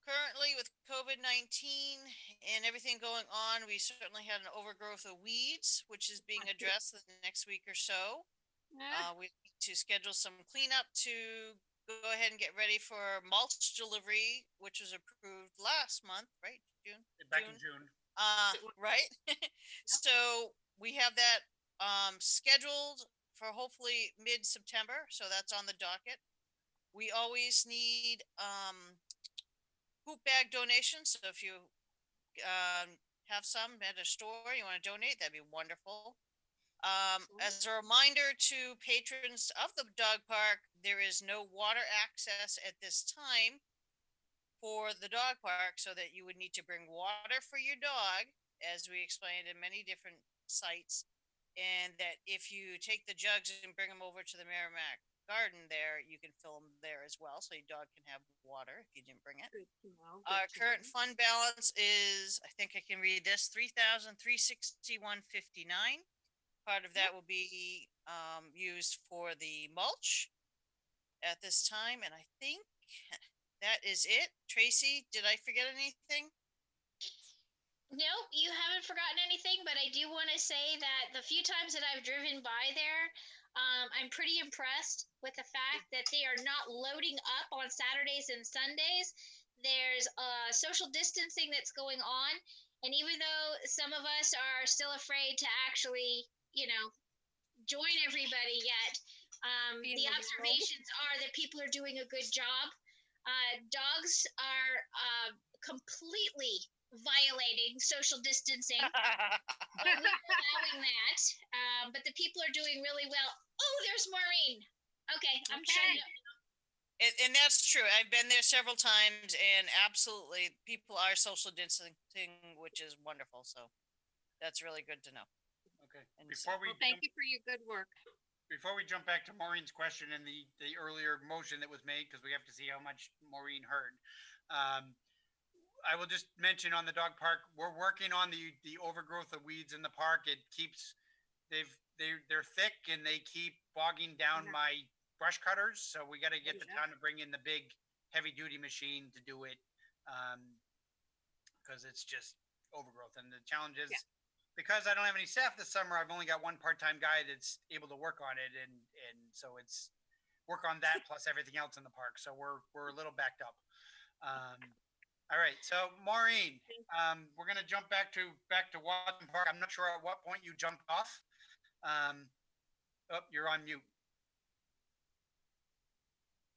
currently with COVID-19 and everything going on, we certainly had an overgrowth of weeds, which is being addressed in the next week or so. Yeah. We need to schedule some cleanup to go ahead and get ready for mulch delivery, which was approved last month, right? June? Back in June. Right? So we have that scheduled for hopefully mid-September, so that's on the docket. We always need poop bag donations, so if you have some at a store you want to donate, that'd be wonderful. As a reminder to patrons of the dog park, there is no water access at this time for the dog park, so that you would need to bring water for your dog, as we explained in many different sites, and that if you take the jugs and bring them over to the Merrimack garden there, you can fill them there as well, so your dog can have water if you didn't bring it. Good to know, Our good to current know. fund balance is, I think I can read this, 3,361.59. Part of that will be used for the mulch at this time, and I think that is it. Tracy, did I forget anything? No, you haven't forgotten anything, but I do want to say that the few times that I've driven by there, I'm pretty impressed with the fact that they are not loading up on Saturdays and Sundays. There's social distancing that's going on. And even though some of us are still afraid to actually, join everybody yet, Be in the the world. observations are that people are doing a good job. Dogs are completely violating social distancing, but we're allowing that. But the people are doing really well. Oh, there's Maureen. Okay, I'm shutting up. And that's true. I've been there several times, and absolutely, people are social distancing, which is wonderful. So that's really good to know. Okay. And Well, thank you for your good work. Before we jump back to Maureen's question and the earlier motion that was made, because we have to see how much Maureen heard. I will just mention on the dog park, we're working on the overgrowth of weeds in the park. It keeps they're thick and they keep bogging down my brush cutters. So we got to get the town to bring in the big heavy duty machine to do it, because it's just overgrowth. And the challenge is, because I don't have any staff this summer, I've only got one part-time guy that's able to work on it, and so it's work on that plus everything else in the park. So we're a little backed up. All right, so Maureen, we're gonna jump back to Wasserman Park. I'm not sure at what point you jumped off. Oh, you're on mute.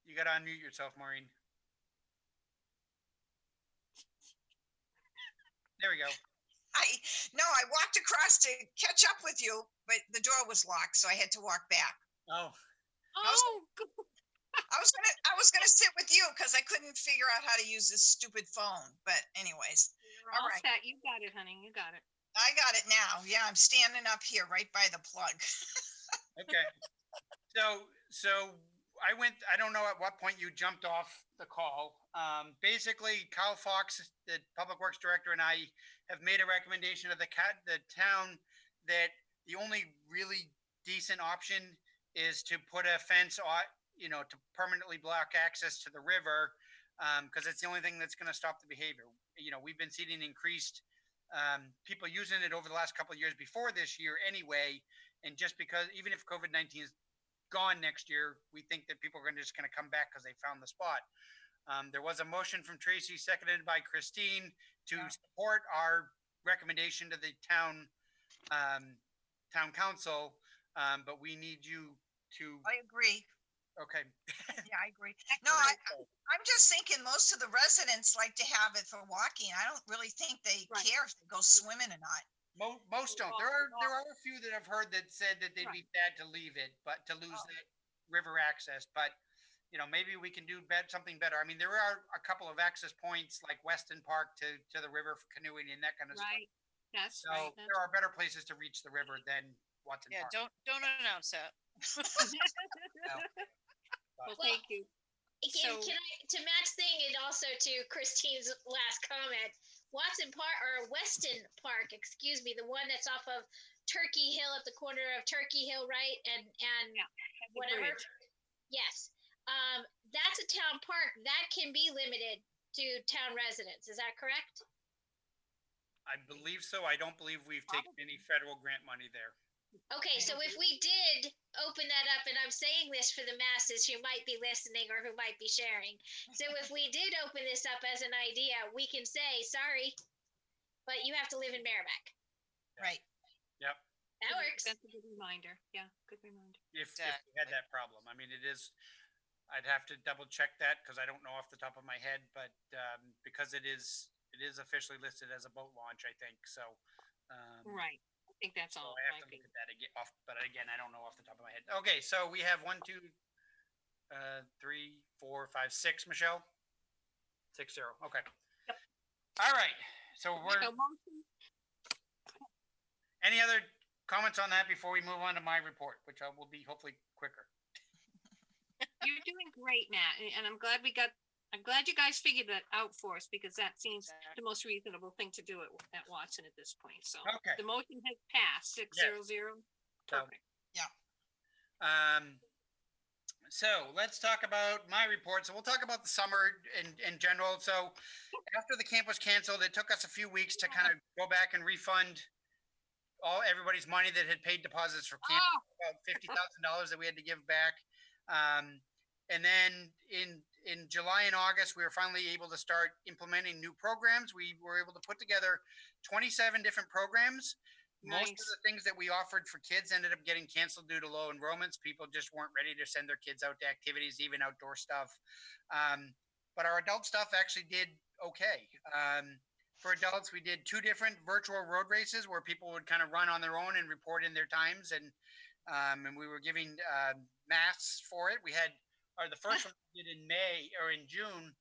You gotta unmute yourself, Maureen. There we go. I walked across to catch up with you, but the door was locked, so I had to walk back. Oh, I was gonna sit with you because I couldn't figure out how to use this stupid phone. But anyways, You're all set. You got it, honey. You got it. I got it now. Yeah, I'm standing up here right by the plug. okay. So I don't know at what point you jumped off the call. Basically, Kyle Fox, the Public Works Director, and I have made a recommendation to the town that the only really decent option is to put a fence on, to permanently block access to the river, because it's the only thing that's going to stop the behavior. We've been seeing increased people using it over the last couple of years before this year anyway. And just because, even if COVID-19 is gone next year, we think that people are just going to come back because they found the spot. There was a motion from Tracy, seconded by Christine, to support our recommendation to the town council, but we need you to. I agree. Okay. Yeah, I agree. No, I'm just thinking most of the residents like to have it for walking. I don't really think they care if they go swimming or not. Most don't. There are a few that I've heard that said that they'd be sad to leave it, but to lose that river access. But maybe we can do something better. I mean, there are a couple of access points like Weston Park to the river for canoeing and that kind of stuff. That's so there are better places to reach the river than Watson Park. Don't announce that. No. Well, thank you. Can I, to Matt's thing, and also to Christine's last comment, Watson Park, or Weston Park, excuse me, the one that's off of Turkey Hill at the corner of Turkey Hill, right? And whatever. Yes. That's a town park that can be limited to town residents. Is that correct? I believe so. I don't believe we've taken any federal grant money there. Okay, so if we did open that up, and I'm saying this for the masses who might be listening or who might be sharing. So if we did open this up as an idea, we can say, sorry, but you have to live in Merrimack. Right. Yep. That works. That's a good reminder. Yeah, good reminder. If we had that problem, I mean, I'd have to double check that because I don't know off the top of my head, but because it is officially listed as a boat launch, I think so. Right. I think that's So all. I have to look at that again, but again, I don't know off the top of my head. Okay, so we have 1, 2, 3, 4, 5, 6. Michelle, 6-0. Okay. Yep. All right. So Make a motion. any other comments on that before we move on to my report, which I will be hopefully quicker. You're doing great, Matt, and I'm glad I'm glad you guys figured that out for us because that seems the most reasonable thing to do at Watson at this point. So Okay. the motion has passed 6-0. So, Perfect. So let's talk about my report. So we'll talk about the summer in general. So after the camp was canceled, it took us a few weeks to kind of go back and refund everybody's money that had paid deposits for camp, about $50,000 that we had to give back. And then in July and August, we were finally able to start implementing new programs. We were able to put together 27 different programs. Most of the things that we offered for kids ended up getting canceled due to low enrollments. People just weren't ready to send their kids out to activities, even outdoor stuff. But our adult stuff actually did okay. For adults, we did 2 different virtual road races where people would kind of run on their own and report in their times. And we were giving masks for it. We had the first one we did in May or in June.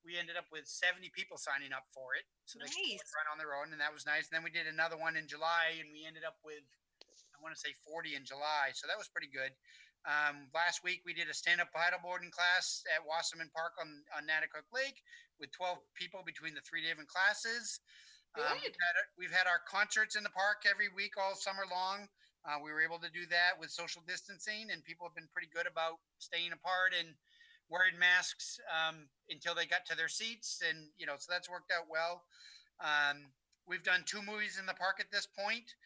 We ended up with 70 people signing up for it. So they could run on their own, and that was nice. And then we did another one in July, and we ended up with, I want to say 40 in July. So that was pretty good. Last week, we did a stand-up paddleboarding class at Wasserman Park on Natacok Lake with 12 people between the 3 different classes. We've had our concerts in the park every week all summer long. We were able to do that with social distancing, and people have been pretty good about staying apart and wearing masks until they got to their seats. And, so that's worked out well. We've done 2 movies in the park at this point.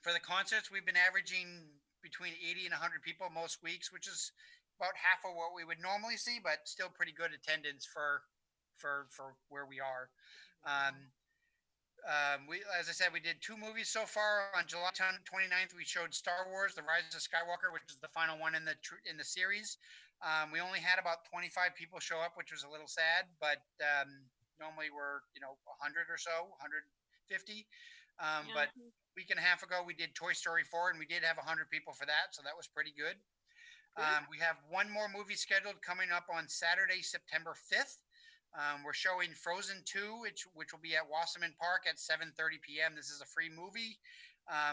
For the concerts, we've been averaging between 80 and 100 people most weeks, which is about half of what we would normally see, but still pretty good attendance for where we are. As I said, we did 2 movies so far. On July 29th, we showed Star Wars: The Rise of Skywalker, which is the final one in the series. We only had about 25 people show up, which was a little sad, but normally we're 100 or so, 150. But a week and a half ago, we did Toy Story 4, and we did have 100 people for that, so that was pretty good. We have 1 more movie scheduled coming up on Saturday, September 5th. We're showing Frozen 2, which will be at Wasserman Park at 7:30 p.m. This is a free movie.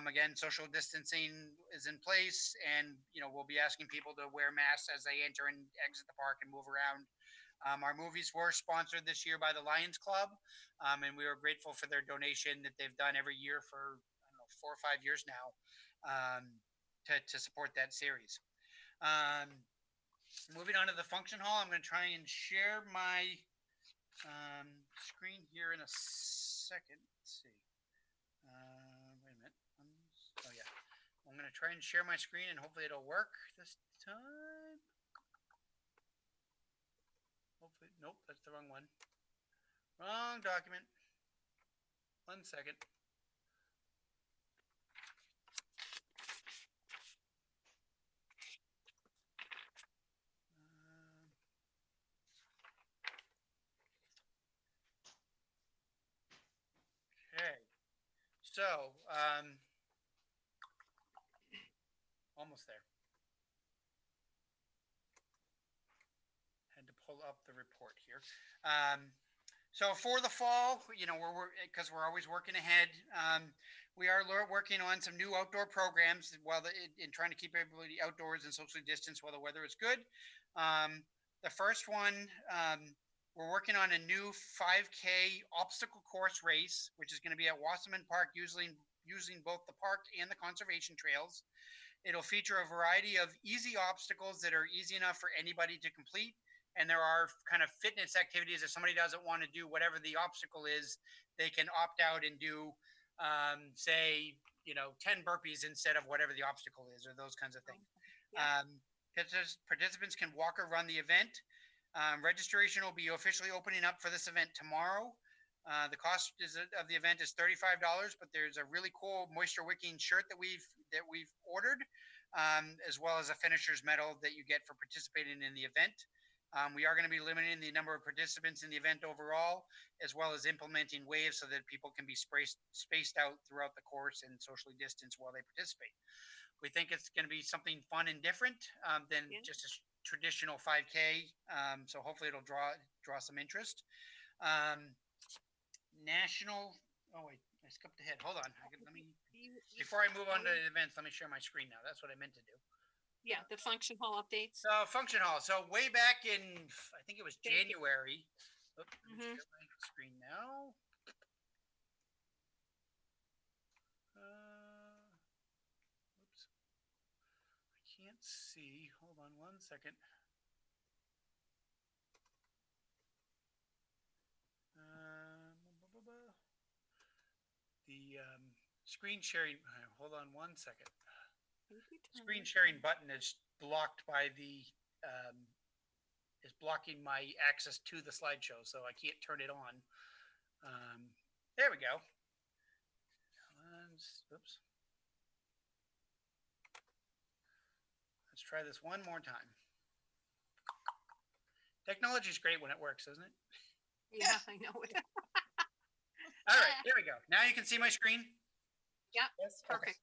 Again, social distancing is in place, and we'll be asking people to wear masks as they enter and exit the park and move around. Our movies were sponsored this year by the Lions Club, and we are grateful for their donation that they've done every year for 4 or 5 years now to support that series. Moving on to the function hall, I'm going to try and share my screen here in a second. Let's see. Wait a minute. Oh yeah. I'm going to try and share my screen, and hopefully it'll work this time. Hopefully, nope, that's the wrong one. Wrong document. 1 second. Okay. So, almost there. Had to pull up the report here. So for the fall, because we're always working ahead, we are working on some new outdoor programs in trying to keep everybody outdoors and socially distanced while the weather is good. The first one, we're working on a new 5K obstacle course race, which is going to be at Wasserman Park, using both the park and the conservation trails. It'll feature a variety of easy obstacles that are easy enough for anybody to complete. And there are kind of fitness activities. If somebody doesn't want to do whatever the obstacle is, they can opt out and do, say, 10 burpees instead of whatever the obstacle is, or those kinds of things. Yeah. Participants can walk or run the event. Registration will be officially opening up for this event tomorrow. The cost of the event is $35, but there's a really cool moisture wicking shirt that we've ordered, as well as a finisher's medal that you get for participating in the event. We are going to be limiting the number of participants in the event overall, as well as implementing waves so that people can be spaced out throughout the course and socially distanced while they participate. We think it's going to be something fun and different than just a traditional 5K. So hopefully it'll draw some interest. Oh wait, I skipped ahead. Hold on. Before I move on to the events, let me share my screen now. That's what I meant to do. Yeah, the function hall updates. So function hall. So way back in, I think it was January. Oops, let me share my screen now. Oops. I can't see. Hold on one second. The screen sharing. Hold on one second. Screen sharing button is blocked by the is blocking my access to the slideshow, so I can't turn it on. There we go. Oops. Let's try this one more time. Technology is great when it works, isn't it? Yeah, I know it. All right, there we go. Now you can see my screen? Yeah, yes? perfect.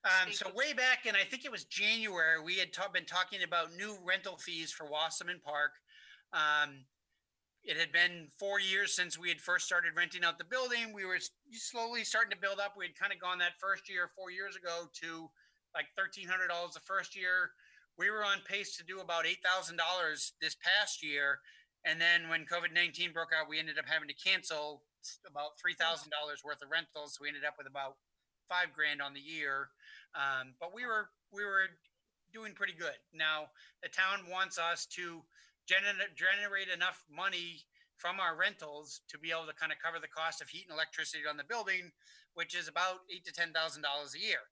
Okay. So way back in, I think it was January, we had been talking about new rental fees for Wasserman Park. It had been 4 years since we had first started renting out the building. We were slowly starting to build up. We had kind of gone that first year 4 years ago to like $1,300 the first year. We were on pace to do about $8,000 this past year. And then when COVID-19 broke out, we ended up having to cancel about $3,000 worth of rentals. So we ended up with about $5,000 on the year. But we were doing pretty good. Now the town wants us to generate enough money from our rentals to be able to kind of cover the cost of heat and electricity on the building, which is about $8,000 to $10,000 a year.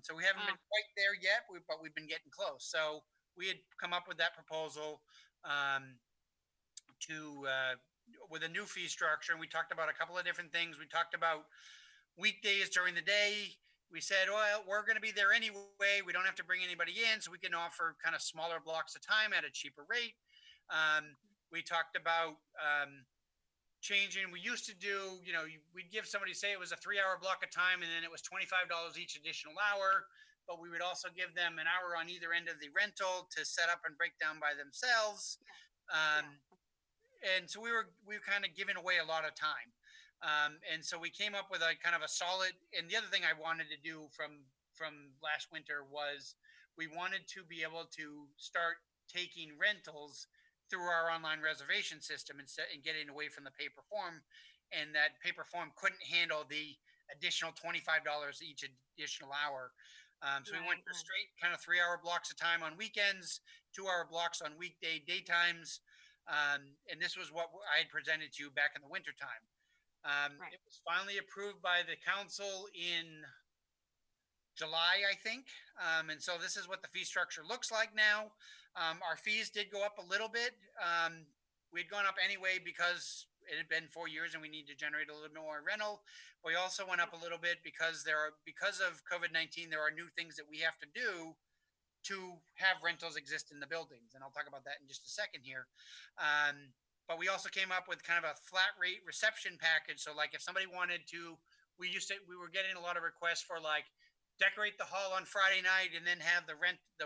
So we haven't been quite there yet, but we've been getting close. So we had come up with that proposal with a new fee structure. And we talked about a couple of different things. We talked about weekdays during the day. We said, well, we're going to be there anyway. We don't have to bring anybody in, so we can offer kind of smaller blocks of time at a cheaper rate. We talked about changing. We used to do, we'd give somebody, say it was a 3-hour block of time, and then it was $25 each additional hour. But we would also give them an hour on either end of the rental to set up and break down by themselves. And so we were kind of giving away a lot of time. And so we came up with a kind of a solid, and the other thing I wanted to do from last winter was we wanted to be able to start taking rentals through our online reservation system and getting away from the paper form, and that paper form couldn't handle the additional $25 each additional hour. So we went for straight kind of 3-hour blocks of time on weekends, 2-hour blocks on weekday daytimes. And this was what I had presented to you back in the wintertime. It was finally approved by the council in July, I think. And so this is what the fee structure looks like now. Our fees did go up a little bit. We'd gone up anyway because it had been 4 years and we need to generate a little bit more rental. We also went up a little bit because because of COVID-19, there are new things that we have to do to have rentals exist in the buildings. And I'll talk about that in just a second here. But we also came up with kind of a flat rate reception package. So like if somebody wanted to, we were getting a lot of requests for like decorate the hall on Friday night and then have the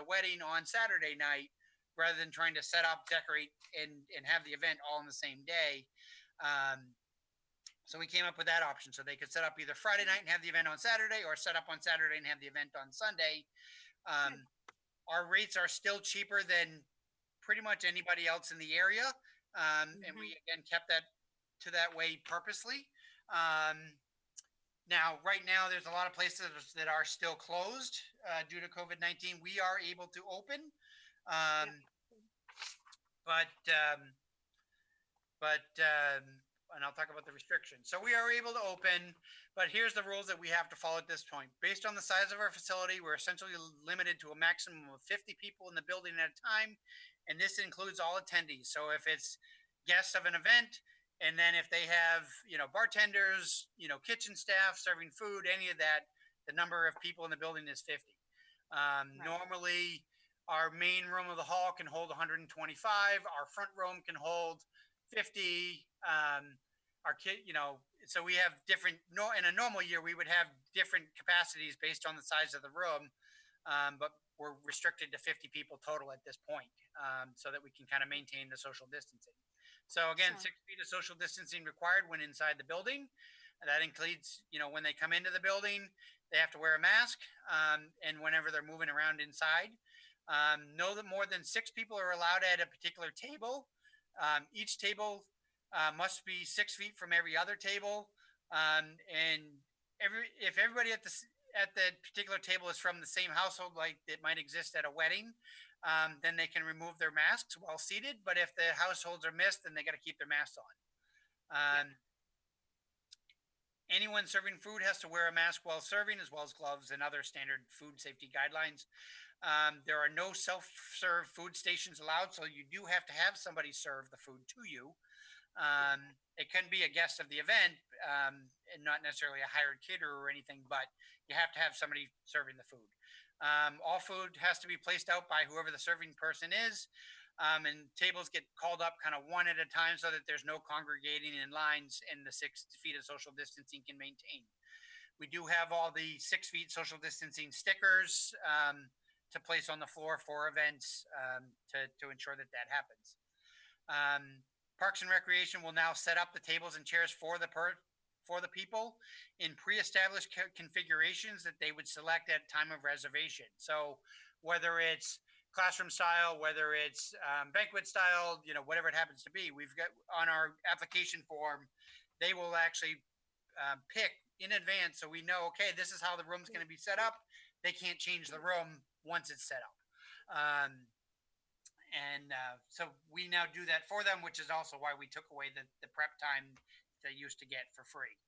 wedding on Saturday night, rather than trying to set up, decorate, and have the event all in the same day. So we came up with that option. So they could set up either Friday night and have the event on Saturday, or set up on Saturday and have the event on Sunday. Our rates are still cheaper than pretty much anybody else in the area. And we, again, kept that to that way purposely. Now, right now, there's a lot of places that are still closed due to COVID-19. We are able to open. But and I'll talk about the restrictions. So we are able to open, but here's the rules that we have to follow at this point. Based on the size of our facility, we're essentially limited to a maximum of 50 people in the building at a time, and this includes all attendees. So if it's guests of an event, and then if they have, bartenders, kitchen staff serving food, any of that, the number of people in the building is 50. Normally, our main room of the hall can hold 125. Our front room can hold 50. So we have different. No, in a normal year, we would have different capacities based on the size of the room, but we're restricted to 50 people total at this point, so that we can kind of maintain the social distancing. So again, Sure. 6 feet of social distancing required when inside the building. That includes, when they come into the building, they have to wear a mask, and whenever they're moving around inside. Know that more than 6 people are allowed at a particular table. Each table must be 6 feet from every other table, and if everybody at the particular table is from the same household, like it might exist at a wedding, then they can remove their masks while seated. But if the households are missed, then they got to keep their masks on. Anyone serving food has to wear a mask while serving, as well as gloves and other standard food safety guidelines. There are no self-serve food stations allowed, so you do have to have somebody serve the food to you. It can be a guest of the event, and not necessarily a hired caterer or anything, but you have to have somebody serving the food. All food has to be placed out by whoever the serving person is, and tables get called up kind of one at a time so that there's no congregating in lines, and the 6 feet of social distancing can maintain. We do have all the 6 feet social distancing stickers to place on the floor for events, to ensure that that happens. Parks and Recreation will now set up the tables and chairs for the people in pre-established configurations that they would select at time of reservation. So whether it's classroom style, whether it's banquet style, whatever it happens to be, we've got on our application form, they will actually pick in advance, so we know, okay, this is how the room's going to be set up. They can't change the room once it's set up. So we now do that for them, which is also why we took away the prep time they used to get for free.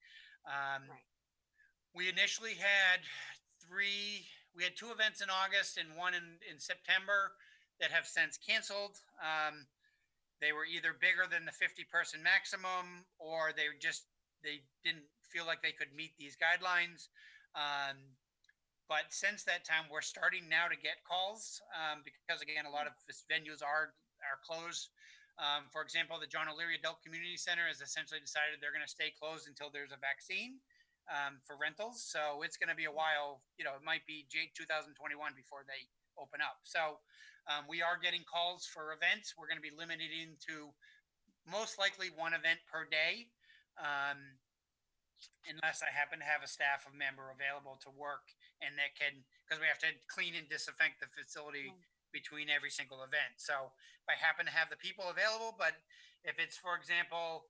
We initially had 2 events in August and one in September that have since canceled. They were either bigger than the 50-person maximum, or they didn't feel like they could meet these guidelines. But since that time, we're starting now to get calls, because again, a lot of venues are closed. For example, the John O'Leary Adult Community Center has essentially decided they're going to stay closed until there's a vaccine for rentals. So it's going to be a while. It might be 2021 before they open up. So we are getting calls for events. We're going to be limited into most likely 1 event per day, unless I happen to have a staff member available to work, and that can, because we have to clean and disinfect the facility between every single event. So if I happen to have the people available, but if it's, for example,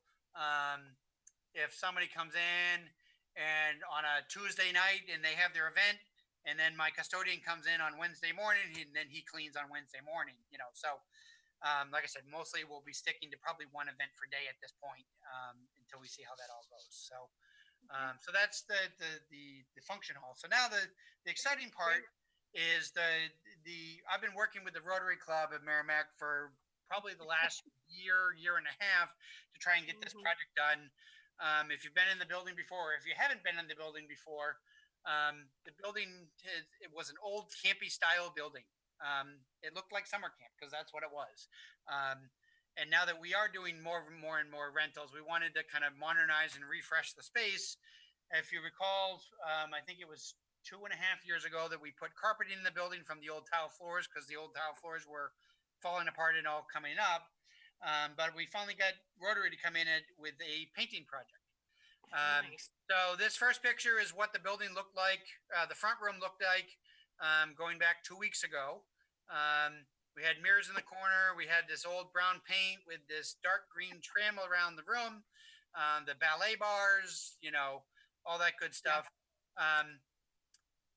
if somebody comes in and on a Tuesday night and they have their event, and then my custodian comes in on Wednesday morning, and then he cleans on Wednesday morning, so like I said, mostly we'll be sticking to probably 1 event per day at this point, until we see how that all goes. So that's the function hall. So now the exciting part is I've been working with the Rotary Club of Merrimack for probably the last year and a half to try and get this project done. If you've been in the building before, if you haven't been in the building before, the building it was an old campy style building. It looked like summer camp because that's what it was. And now that we are doing more and more rentals, we wanted to kind of modernize and refresh the space. If you recall, I think it was 2.5 years ago that we put carpeting in the building from the old tile floors, because the old tile floors were falling apart and all coming up. But we finally got Rotary to come in with a painting project. Nice. So this first picture is what the building looked like, the front room looked like, going back 2 weeks ago. We had mirrors in the corner. We had this old brown paint with this dark green trim around the room, the ballet bars, all that good stuff.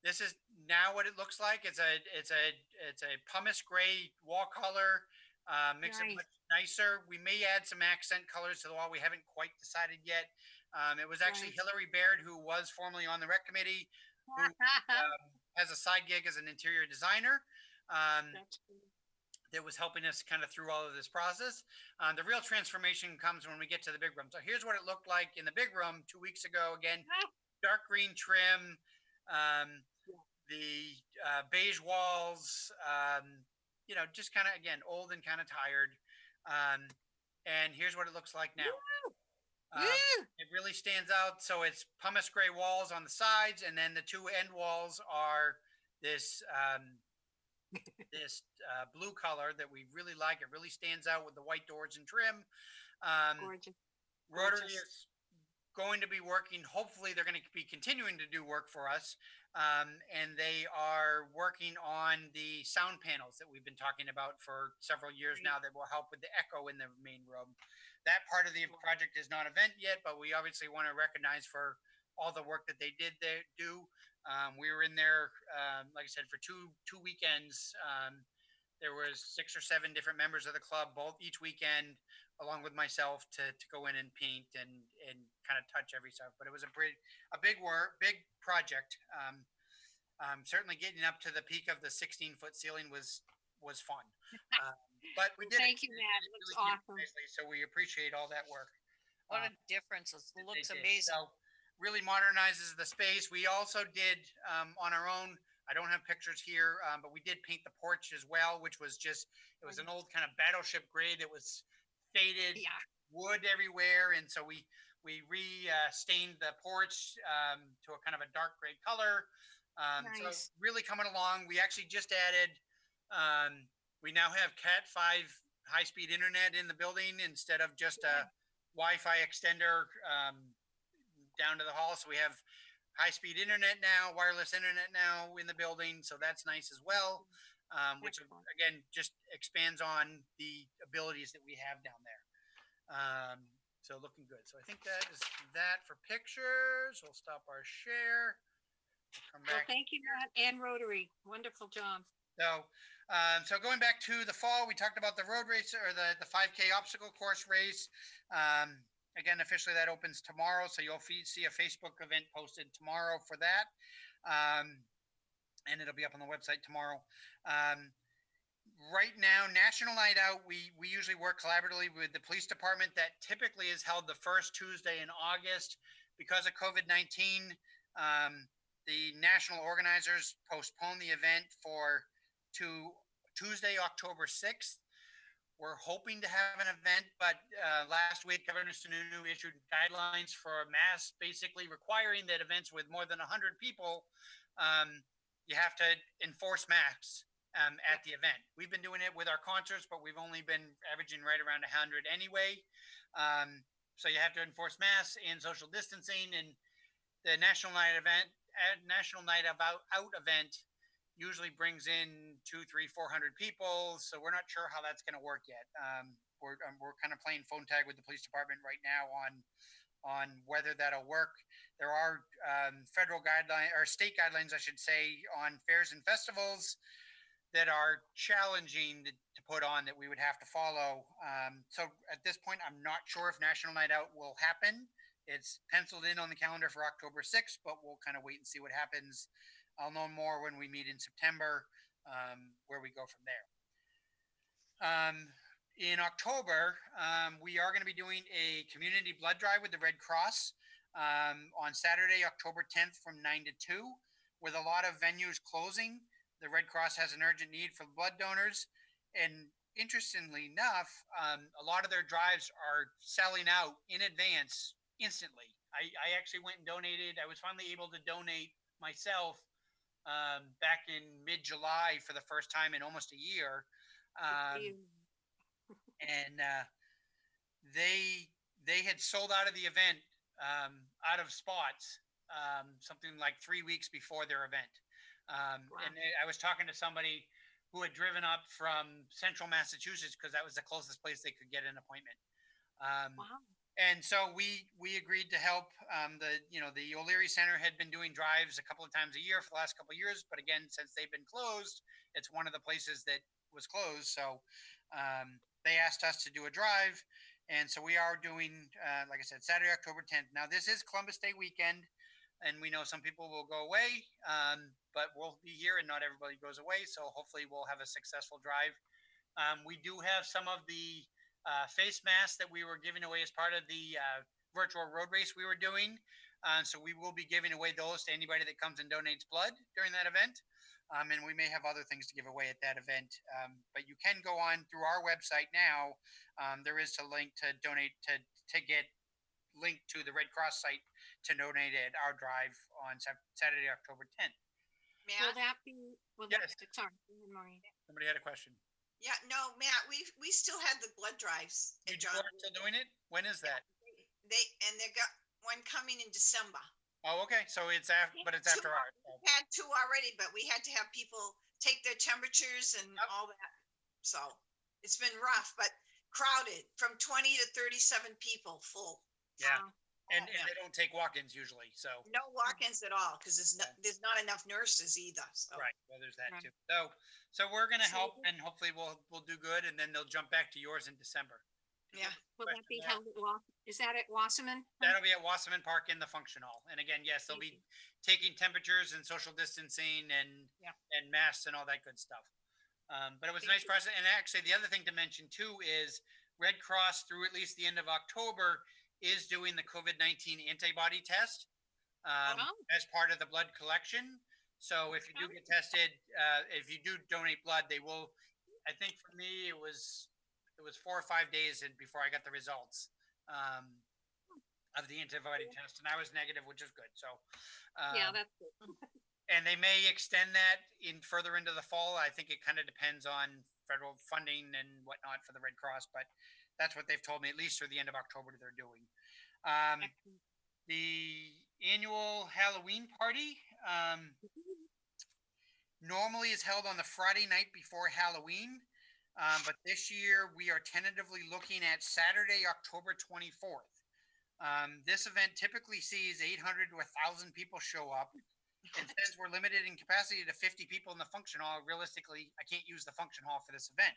This is now what it looks like. It's a pumice gray wall color Makes it Nice. much nicer. We may add some accent colors to the wall. We haven't quite decided yet. It was actually Nice. Hillary Baird, who was formerly on the rec committee, who has a side gig as an interior designer. That's cool. That was helping us kind of through all of this process. The real transformation comes when we get to the big room. So here's what it looked like in the big room 2 weeks ago. Again, dark green trim, the beige walls, just kind of, again, old and kind of tired. And here's what it looks like now. It really stands out. So it's pumice gray walls on the sides, and then the two end walls are this blue color that we really like. It really stands out with the white doors and trim. Gorgeous. Rotary Gorgeous. is going to be working. Hopefully, they're going to be continuing to do work for us. And they are working on the sound panels that we've been talking about for several years now that will help with the echo in the main room. That part of the project is not event yet, but we obviously want to recognize for all the work that they did do. We were in there, like I said, for two weekends. There was 6 or 7 different members of the club, each weekend, along with myself, to go in and paint and kind of touch every stuff. But it was a big project. Certainly getting up to the peak of the 16-foot ceiling was fun. But we did. Thank you, Matt. It looks awesome. Nicely, so we appreciate all that work. What a difference. It looks They did. amazing. So really modernizes the space. We also did on our own. I don't have pictures here, but we did paint the porch as well, which was it was an old kind of battleship gray that was faded, wood everywhere. And so we stained the porch to a kind of a dark gray color. Nice. So really coming along. We actually just added, we now have Cat 5 high-speed internet in the building instead of just a Wi-Fi extender down to the hall. So we have high-speed internet now, wireless internet now in the building. So that's nice as well, which again, just expands on the abilities that we have down there. So looking good. So I think that is that for pictures. We'll stop our share. Come Well, back. thank you, Matt and Rotary. Wonderful job. So going back to the fall, we talked about the road race or the 5K obstacle course race. Again, officially that opens tomorrow. So you'll see a Facebook event posted tomorrow for that. And it'll be up on the website tomorrow. Right now, National Night Out, we usually work collaboratively with the police department. That typically is held the first Tuesday in August. Because of COVID-19, the national organizers postponed the event to Tuesday, October 6th. We're hoping to have an event, but last week, Governor Sununu issued guidelines for masks, basically requiring that events with more than 100 people, you have to enforce masks at the event. We've been doing it with our concerts, but we've only been averaging right around 100 anyway. So you have to enforce masks and social distancing. And the National Night Out event usually brings in 200, 300, 400 people. So we're not sure how that's going to work yet. We're kind of playing phone tag with the police department right now on whether that'll work. There are federal guidelines or state guidelines, I should say, on fairs and festivals that are challenging to put on that we would have to follow. So at this point, I'm not sure if National Night Out will happen. It's penciled in on the calendar for October 6th, but we'll kind of wait and see what happens. I'll know more when we meet in September, where we go from there. In October, we are going to be doing a community blood drive with the Red Cross on Saturday, October 10th from 9 to 2. With a lot of venues closing, the Red Cross has an urgent need for blood donors. And interestingly enough, a lot of their drives are selling out in advance instantly. I actually went and donated. I was finally able to donate myself back in mid-July for the first time in almost a year. And they had sold out of the event, out of spots, something like 3 weeks before their event. And I was talking to somebody who had driven up from central Massachusetts because that was the closest place they could get an appointment. And so we agreed to help. The O'Leary Center had been doing drives a couple of times a year for the last couple of years, but again, since they've been closed, it's one of the places that was closed. So they asked us to do a drive. And so we are doing, like I said, Saturday, October 10th. Now, this is Columbus Day weekend, and we know some people will go away, but we'll be here and not everybody goes away. So hopefully we'll have a successful drive. We do have some of the face masks that we were giving away as part of the virtual road race we were doing. So we will be giving away those to anybody that comes and donates blood during that event. And we may have other things to give away at that event. But you can go on through our website now. There is a link to donate to get linked to the Red Cross site to donate at our drive on Saturday, October 10th. Will Matt? that be, Yes. sorry, Maureen. Somebody had a question. Yeah, no, Matt, we still had the blood drives. You at John. are still doing it? When is that? They got one coming in December. Oh, okay. So it's after, but it's after ours. So. We had two already, but we had to have people take their temperatures and Yep. all that. So it's been rough, but crowded from 20 to 37 people full. Yeah. Wow. And Yeah. they don't take walk-ins usually. So No walk-ins at all because there's not enough nurses either. So right. Well, there's that Right. too. So we're gonna So- help, and hopefully we'll do good, and then they'll jump back to yours in December. yeah. Will that be Question held at is that at Wasserman? That'll be at Wasserman Park in the function hall. And again, yes, they'll be taking temperatures and social distancing and Yeah. and masks and all that good stuff. But it was a nice process. And actually, the other thing to mention too is Red Cross through at least the end of October is doing the COVID-19 antibody test Oh. as part of the blood collection. So if you do get tested, if you do donate blood, they will. I think for me, it was 4 or 5 days before I got the results of the antibody test, and I was negative, which is good. So Yeah, that's good. and they may extend that further into the fall. I think it kind of depends on federal funding and whatnot for the Red Cross, but that's what they've told me, at least through the end of October, they're doing. Excellent. The annual Halloween party normally is held on the Friday night before Halloween, but this year we are tentatively looking at Saturday, October 24th. This event typically sees 800 to 1,000 people show up. And since we're limited in capacity to 50 people in the function hall, realistically, I can't use the function hall for this event.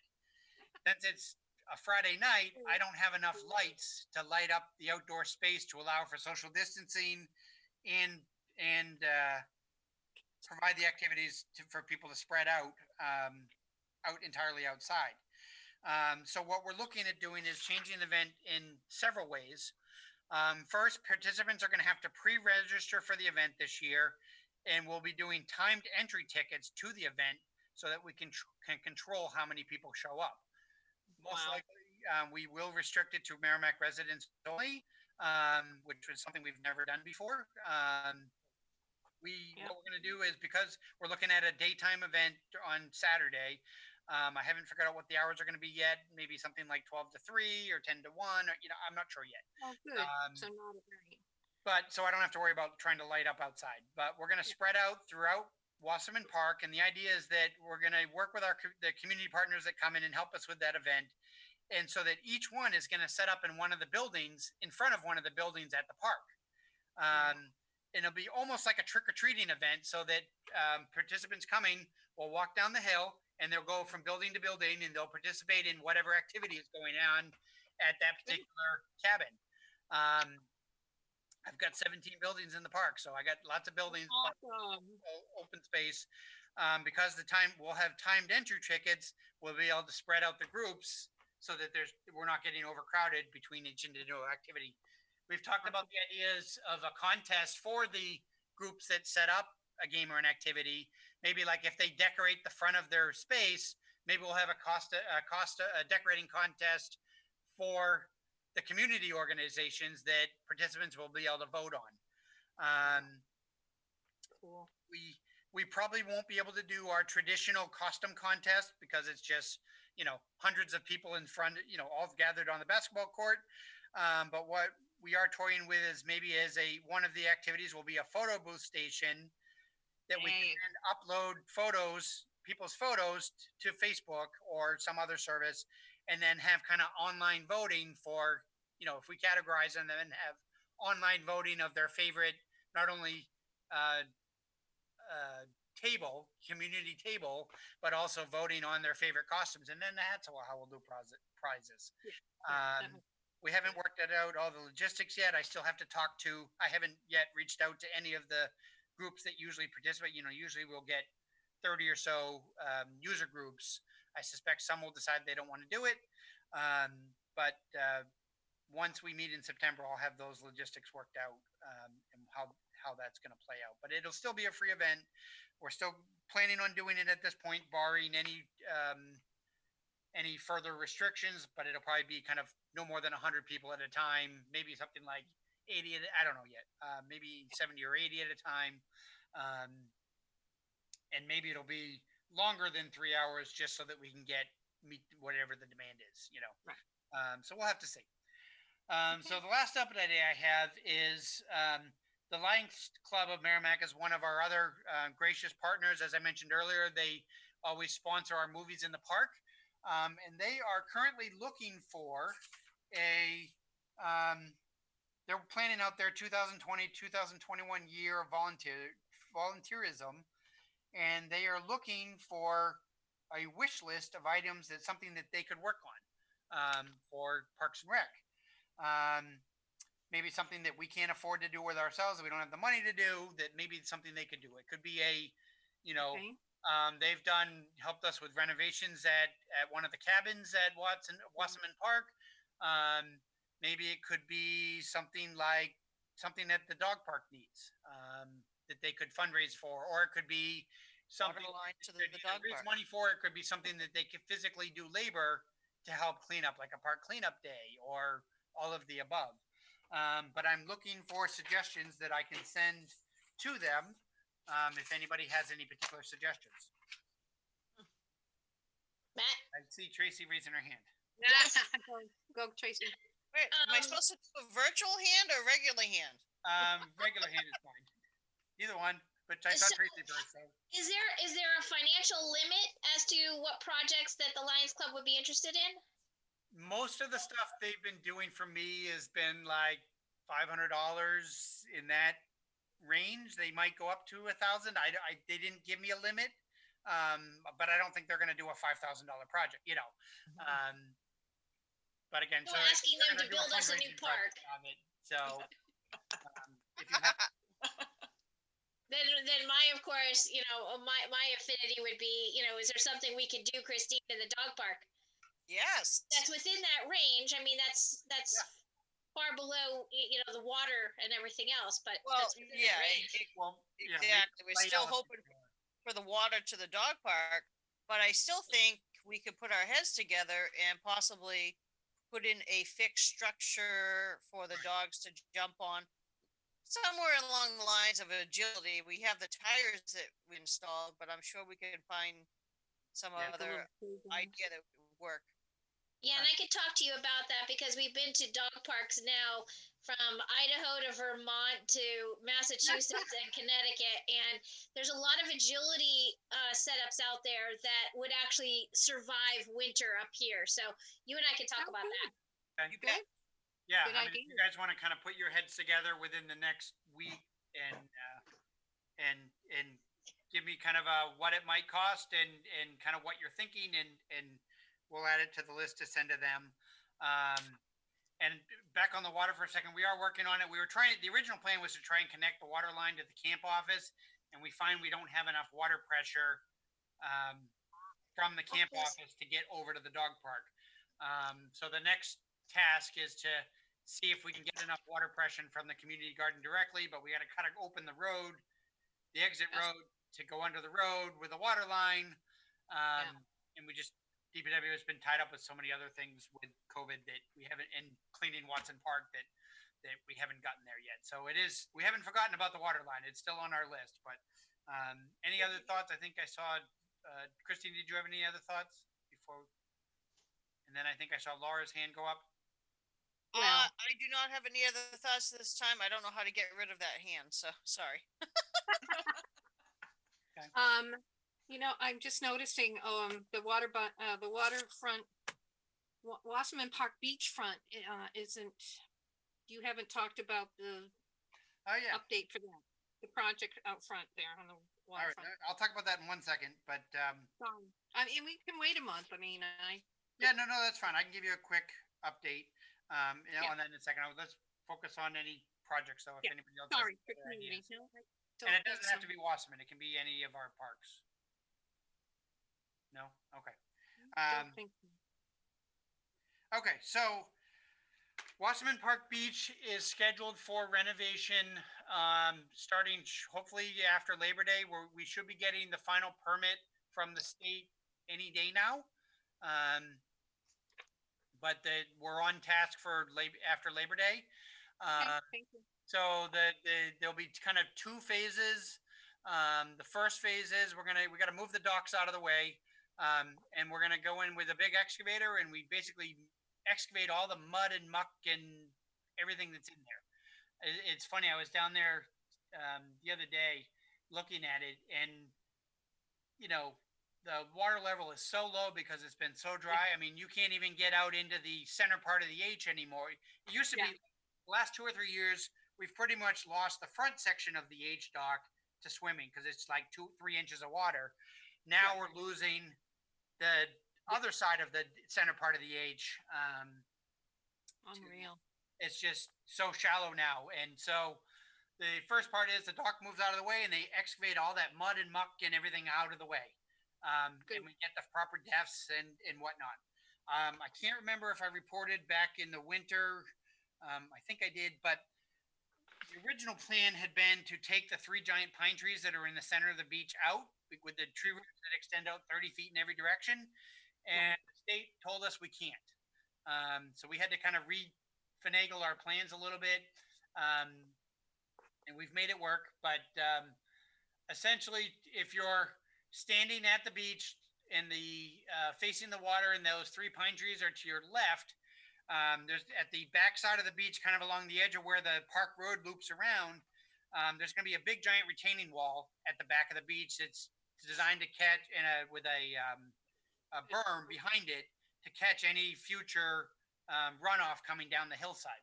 Since it's a Friday night, I don't have enough lights to light up the outdoor space to allow for social distancing and provide the activities for people to spread out entirely outside. So what we're looking at doing is changing the event in several ways. First, participants are going to have to pre-register for the event this year, and we'll be doing timed entry tickets to the event so that we can control how many people show up. Most Wow. likely, we will restrict it to Merrimack residents only, which was something we've never done before. What we're going to do is, because we're looking at a daytime event on Saturday, I haven't figured out what the hours are going to be yet. Maybe something like 12 to 3 or 10 to 1, or, I'm not sure yet. Oh, good. So not at night. But so I don't have to worry about trying to light up outside. But we're going to spread out throughout Wasserman Park, and the idea is that we're going to work with the community partners that come in and help us with that event, and so that each one is going to set up in one of the buildings, in front of one of the buildings at the park. And it'll be almost like a trick-or-treating event, so that participants coming will walk down the hill, and they'll go from building to building, and they'll participate in whatever activity is going on at that particular cabin. I've got 17 buildings in the park, so I got lots of buildings, Awesome. open space. Because we'll have timed entry tickets, we'll be able to spread out the groups so that we're not getting overcrowded between each individual activity. We've talked about the ideas of a contest for the groups that set up a game or an activity. Maybe like if they decorate the front of their space, maybe we'll have a decorating contest for the community organizations that participants will be able to vote on. Cool. We probably won't be able to do our traditional costume contest because it's just, hundreds of people in front, all gathered on the basketball court. But what we are toying with is maybe one of the activities will be a photo booth station that we can then upload people's photos to Facebook or some other service, and then have kind of online voting for, if we categorize them, then have online voting of their favorite, not only table, community table, but also voting on their favorite costumes. And then that's how we'll do prizes. We haven't worked it out, all the logistics yet. I still have to I haven't yet reached out to any of the groups that usually participate. Usually we'll get 30 or so user groups. I suspect some will decide they don't want to do it. But once we meet in September, I'll have those logistics worked out and how that's going to play out. But it'll still be a free event. We're still planning on doing it at this point, barring any further restrictions, but it'll probably be kind of no more than 100 people at a time, maybe something like 80, I don't know yet, maybe 70 or 80 at a time. And maybe it'll be longer than 3 hours just so that we can meet whatever the demand is, Right. So we'll have to see. So the last update I have is the Lions Club of Merrimack is one of our other gracious partners. As I mentioned earlier, they always sponsor our movies in the park. And they are currently looking for they're planning out their 2020-2021 year of volunteerism. And they are looking for a wish list of items that's something that they could work on for Parks and Rec. Maybe something that we can't afford to do with ourselves, that we don't have the money to do, that maybe it's something they could do. It could be Okay. they've helped us with renovations at one of the cabins at Wasserman Park. Maybe it could be something that the dog park needs that they could fundraise for, or it could be something Water line to the dog raise park. money for. It could be something that they could physically do labor to help clean up, like a park cleanup day, or all of the above. But I'm looking for suggestions that I can send to them if anybody has any particular suggestions. Matt? I see Tracy raising her hand. Go Tracy. Wait, am I supposed to do a virtual hand or regular hand? Regular hand is fine. Either one, but I saw So- Tracy first. So. Is there a financial limit as to what projects that the Lions Club would be interested in? Most of the stuff they've been doing for me has been like $500 in that range. They might go up to $1,000. They didn't give me a limit, but I don't think they're going to do a $5,000 project. But again, No, so asking they're them to gonna do build us a new fundraising project park. of it. So if you have, Then of course, my affinity would be, is there something we could do, Christine, in the dog park? Yes. That's within that range. I mean, that's Yeah. far below, the water and everything else, but Well, that's within that yeah, range. exactly. We're still hoping for the water to the dog park, but I still think we could put our heads together and possibly put in a fixed structure for the dogs to jump on. Somewhere along the lines of agility. We have the tires that we installed, but I'm sure we can find some other idea that would work. Yeah, and I could talk to you about that because we've been to dog parks now from Idaho to Vermont to Massachusetts and Connecticut, and there's a lot of agility setups out there that would actually survive winter up here. So you and I can talk about that. Okay. You bet. Yeah, Good I mean, if idea. you guys want to kind of put your heads together within the next week and give me kind of what it might cost and kind of what you're thinking, and we'll add it to the list to send to them. And back on the water for a second, we are working on it. The original plan was to try and connect the water line to the camp office, and we find we don't have enough water pressure from the camp office to get over to the dog park. So the next task is to see if we can get enough water pressure from the community garden directly, but we got to kind of open the road, the exit road, to go under the road with a water line. And DPW has been tied up with so many other things with COVID that we haven't, and cleaning Watson Park that we haven't gotten there yet. So we haven't forgotten about the water line. It's still on our list, but any other thoughts? I think I saw, Christine, did you have any other thoughts before? And then I think I saw Laura's hand go up. I do not have any other thoughts this time. I don't know how to get rid of that hand, so sorry. I'm just noticing, the waterfront, Wasserman Park beachfront, you haven't talked about the Oh yeah. update for that, the project out front there on the All right, waterfront. I'll talk about that in 1 second, but, Sorry. I mean, we can wait a month. I mean, yeah, no, that's fine. I can give you a quick update, Yeah. on that in a second. Let's focus on any projects, though, if Yeah, anybody else has sorry for other community. ideas. No, And it doesn't have to be Wasserman. It can be any of our parks. No? Okay. Don't think so. Okay, so Wasserman Park Beach is scheduled for renovation, starting hopefully after Labor Day, where we should be getting the final permit from the state any day now. But we're on task for after Labor Day. Okay, thank you. So there'll be kind of two phases. The first phase is we got to move the docks out of the way, and we're gonna go in with a big excavator, and we basically excavate all the mud and muck and everything that's in there. It's funny. I was down there the other day looking at it, and the water level is so low because it's been so dry. I mean, you can't even get out into the center part of the H anymore. It used to be the last 2 or 3 years, we've pretty much lost the front section of the H dock to swimming because it's like 2-3 inches of water. Now we're losing the other side of the center part of the H. Unreal. It's just so shallow now. And so the first part is the dock moves out of the way and they excavate all that mud and muck and everything out of the way. And we get the proper depths and whatnot. I can't remember if I reported back in the winter. I think I did, but the original plan had been to take the 3 giant pine trees that are in the center of the beach out with the tree roots that extend out 30 feet in every direction. And the state told us we can't. So we had to kind of finagle our plans a little bit. And we've made it work. But essentially, if you're standing at the beach and facing the water and those 3 pine trees are to your left, there's at the back side of the beach, kind of along the edge of where the park road loops around, there's going to be a big giant retaining wall at the back of the beach. It's designed to catch with a berm behind it to catch any future runoff coming down the hillside.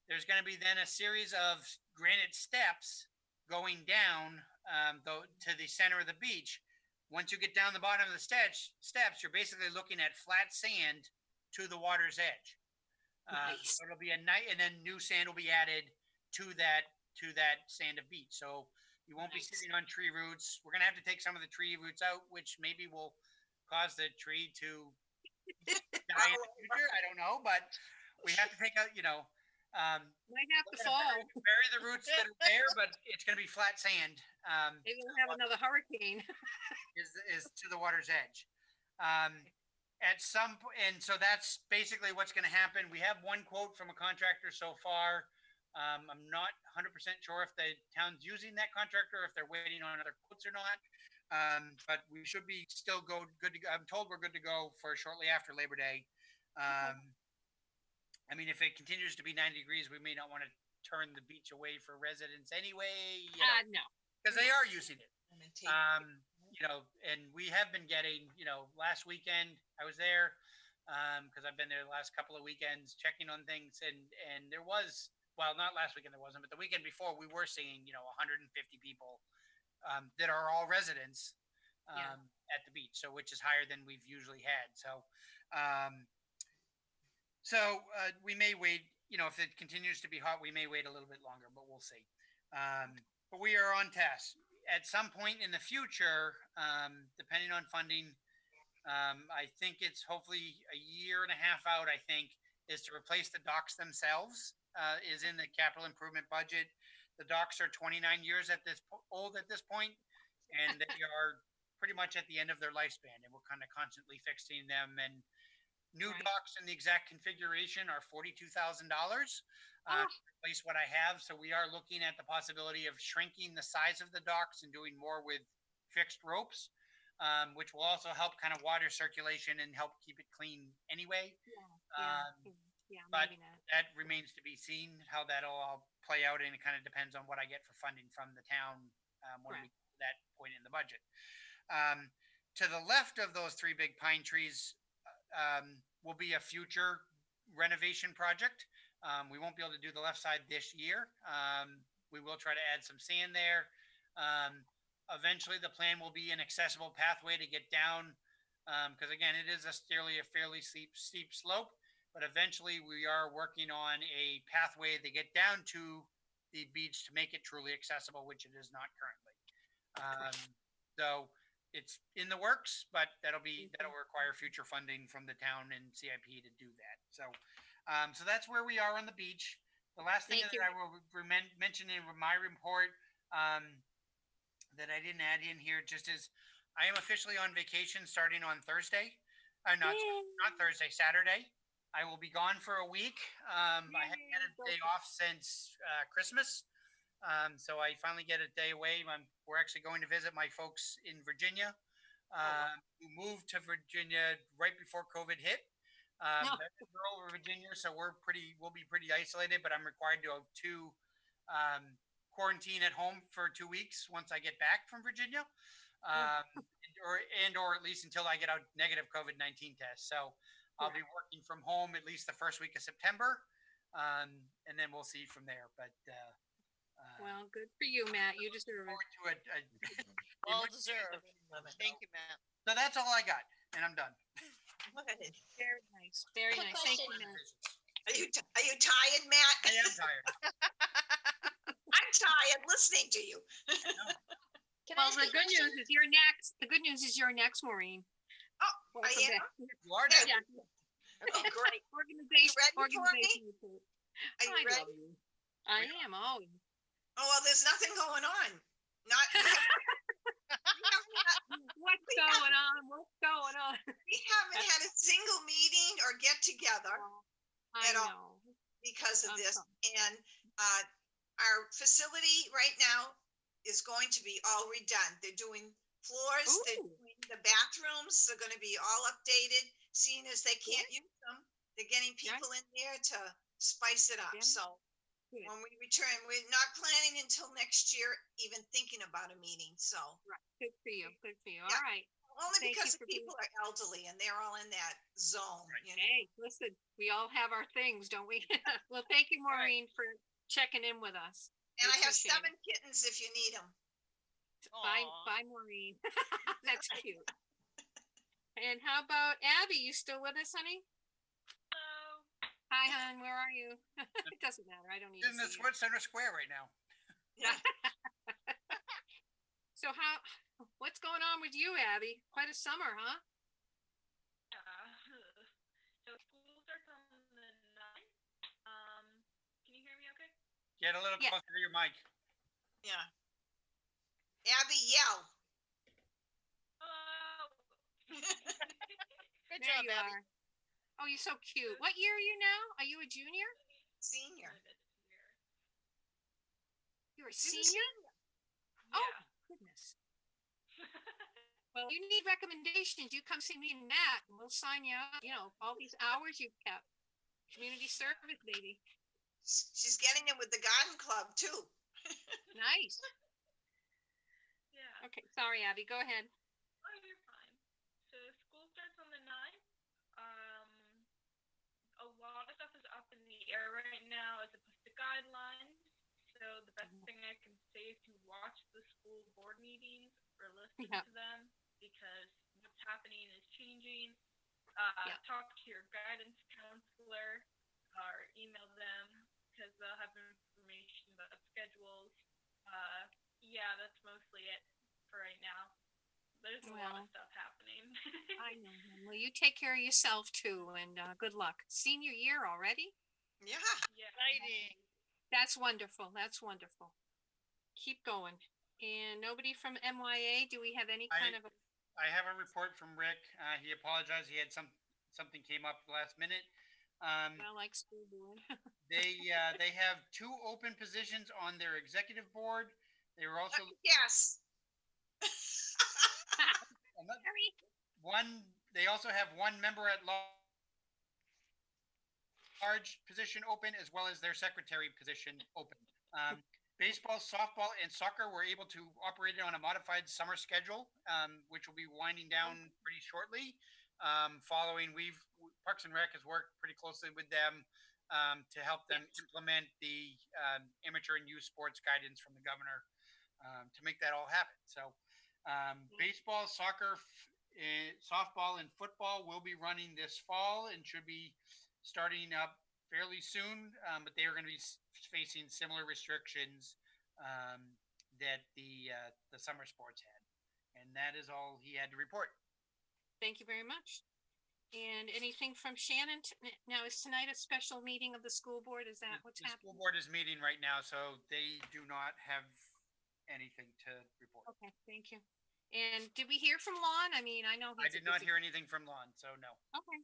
There's going to be then a series of granite steps going down to the center of the beach. Once you get down the bottom of the steps, you're basically looking at flat sand to the water's edge. Nice. So it'll be a night, and then new sand will be added to that sand of beach. So you won't be sitting on tree roots. We're gonna have to take some of the tree roots out, which maybe will cause the tree to die in the future. I don't know, but we have to take out. Might have to fall. Bury the roots that are there, but it's gonna be flat sand. Maybe we'll have another hurricane. is to the water's edge. At some point, and so that's basically what's going to happen. We have one quote from a contractor so far. I'm not 100% sure if the town's using that contractor, or if they're waiting on other quotes or not. But we should be still good to go. I'm told we're good to go for shortly after Labor Day. I mean, if it continues to be 90 degrees, we may not want to turn the beach away for residents anyway. No. Because they are using it. And we have been getting, last weekend I was there because I've been there the last couple of weekends checking on things. And there was, well, not last weekend there wasn't, but the weekend before we were seeing, 150 people that are all residents at the beach. So, which is higher than we've usually had. So we may wait, if it continues to be hot, we may wait a little bit longer, but we'll see. But we are on task. At some point in the future, depending on funding, I think it's hopefully a year and a half out, I think, is to replace the docks themselves, is in the capital improvement budget. The docks are 29 years old at this point, and they are pretty much at the end of their lifespan, and we're kind of constantly fixing them. And new docks in the exact configuration are $42,000 to replace what I have. So we are looking at the possibility of shrinking the size of the docks and doing more with fixed ropes, which will also help kind of water circulation and help keep it clean anyway. But that remains to be seen how that'll all play out, and it kind of depends on what I get for funding from the town when we get to that point in the budget. To the left of those 3 big pine trees will be a future renovation project. We won't be able to do the left side this year. We will try to add some sand there. eventually the plan will be an accessible pathway to get down. Because again, it is a fairly steep slope, but eventually we are working on a pathway to get down to the beach to make it truly accessible, which it is not currently. So it's in the works, but that'll require future funding from the town and CIP to do that. So, so that's where we are on the beach. The last thing Thank that you. I will mention in my report, that I didn't add in here just is I am officially on vacation starting on Thursday. Not Thursday, Saturday. I will be gone for a week. I haven't had a day off since Christmas. So I finally get a day away. We're actually going to visit my folks in Virginia, who moved to Virginia right before COVID hit. Rural Virginia, so we'll be pretty isolated, but I'm required to quarantine at home for 2 weeks once I get back from Virginia, or at least until I get a negative COVID-19 test. So I'll be working from home at least the first week of September, and then we'll see from there. But Well, good for you, Matt. You deserve it. forward to Well deserved. Thank you, Matt. So that's all I got, and I'm done. Very nice. Very Quick nice. Thank you, question. Matt. Are you tired, Matt? I am tired. I'm tired listening to you. Can I Well, ask the a good question? news is you're next. The good news is you're next, Maureen. Oh, Welcome I am? back. You are now. Yeah. Oh, great. Organization. ready for me? Organization report. Are you I ready? love you. I am always. Oh, well, there's nothing going on. Not. we What's We going on? What's going on? haven't had a single meeting or get together I At all. know. because of I'm this. sorry. And our facility right now is going to be all redone. They're doing floors, they're Ooh. doing the bathrooms, they're gonna be all updated, seeing as they can't use them. They're getting people in there to spice it up. Yeah. So Good. when we return, we're not planning until next year, even thinking about a meeting. So Right. Good for you. Good for you. Yeah. All right. only Thank because you the for being- people are elderly and they're all in that zone, you know. Hey, listen, we all have our things, don't we? Well, thank you, Maureen, for checking in with us. And I have appreciate 7 kittens if you need them. Bye, Aw. bye, Maureen. That's cute. And how about Abby? You still with us, honey? Hello. Hi, hon. Where are you? It doesn't matter. I don't need In to the see you. Center Square right now. Yeah. So what's going on with you, Abby? Quite a summer, huh? So school starts on the 9th. Can you hear me okay? Get a little Yeah. closer to your mic. Yeah. Abby, yell. Hello. Good There job, you Abby. are. Oh, you're so cute. What year are you now? Are you a junior? Senior. You're a She's a senior? Yeah. Oh, goodness. Well, you need recommendations. You come see me and Matt, and we'll sign you up. You know, all these hours you've kept. Community service, baby. She's getting it with the garden club too. Nice. Yeah. Okay, sorry, Abby. Go ahead. Oh, you're fine. So school starts on the 9th. A lot of stuff is up in the air right now as opposed to guidelines. So the best thing I can say is to watch the school board meetings or listen Yeah. to them because what's happening is changing. Yeah. Talk to your guidance counselor or email them because they'll have information about schedules. Yeah, that's mostly it for right now. There's a lot Well, of stuff happening. I know. Well, you take care of yourself too, and good luck. Senior year already? Yeah. Yeah. Exciting. That's wonderful. That's wonderful. Keep going. And nobody from MYA? Do we have any kind of? I have a report from Rick. He apologized. He had something came up last minute. I like school board. They have 2 open positions on their executive board. They were also Yes. They also have 1 member at large position open, as well as their secretary position open. Baseball, softball, and soccer were able to operate on a modified summer schedule, which will be winding down pretty shortly. Following, Parks and Rec has worked pretty closely with them to help them implement the amateur and youth sports guidance from the governor. to make that all happen. So baseball, soccer, softball, and football will be running this fall and should be starting up fairly soon, but they are going to be facing similar restrictions that the summer sports had. And that is all he had to report. Thank you very much. And anything from Shannon? Now, is tonight a special meeting of the school board? Is that what's The happening? school board is meeting right now, so they do not have anything to report. Okay, thank you. And did we hear from Lon? I mean, I know I he's did not hear anything from Lon, so no. Okay.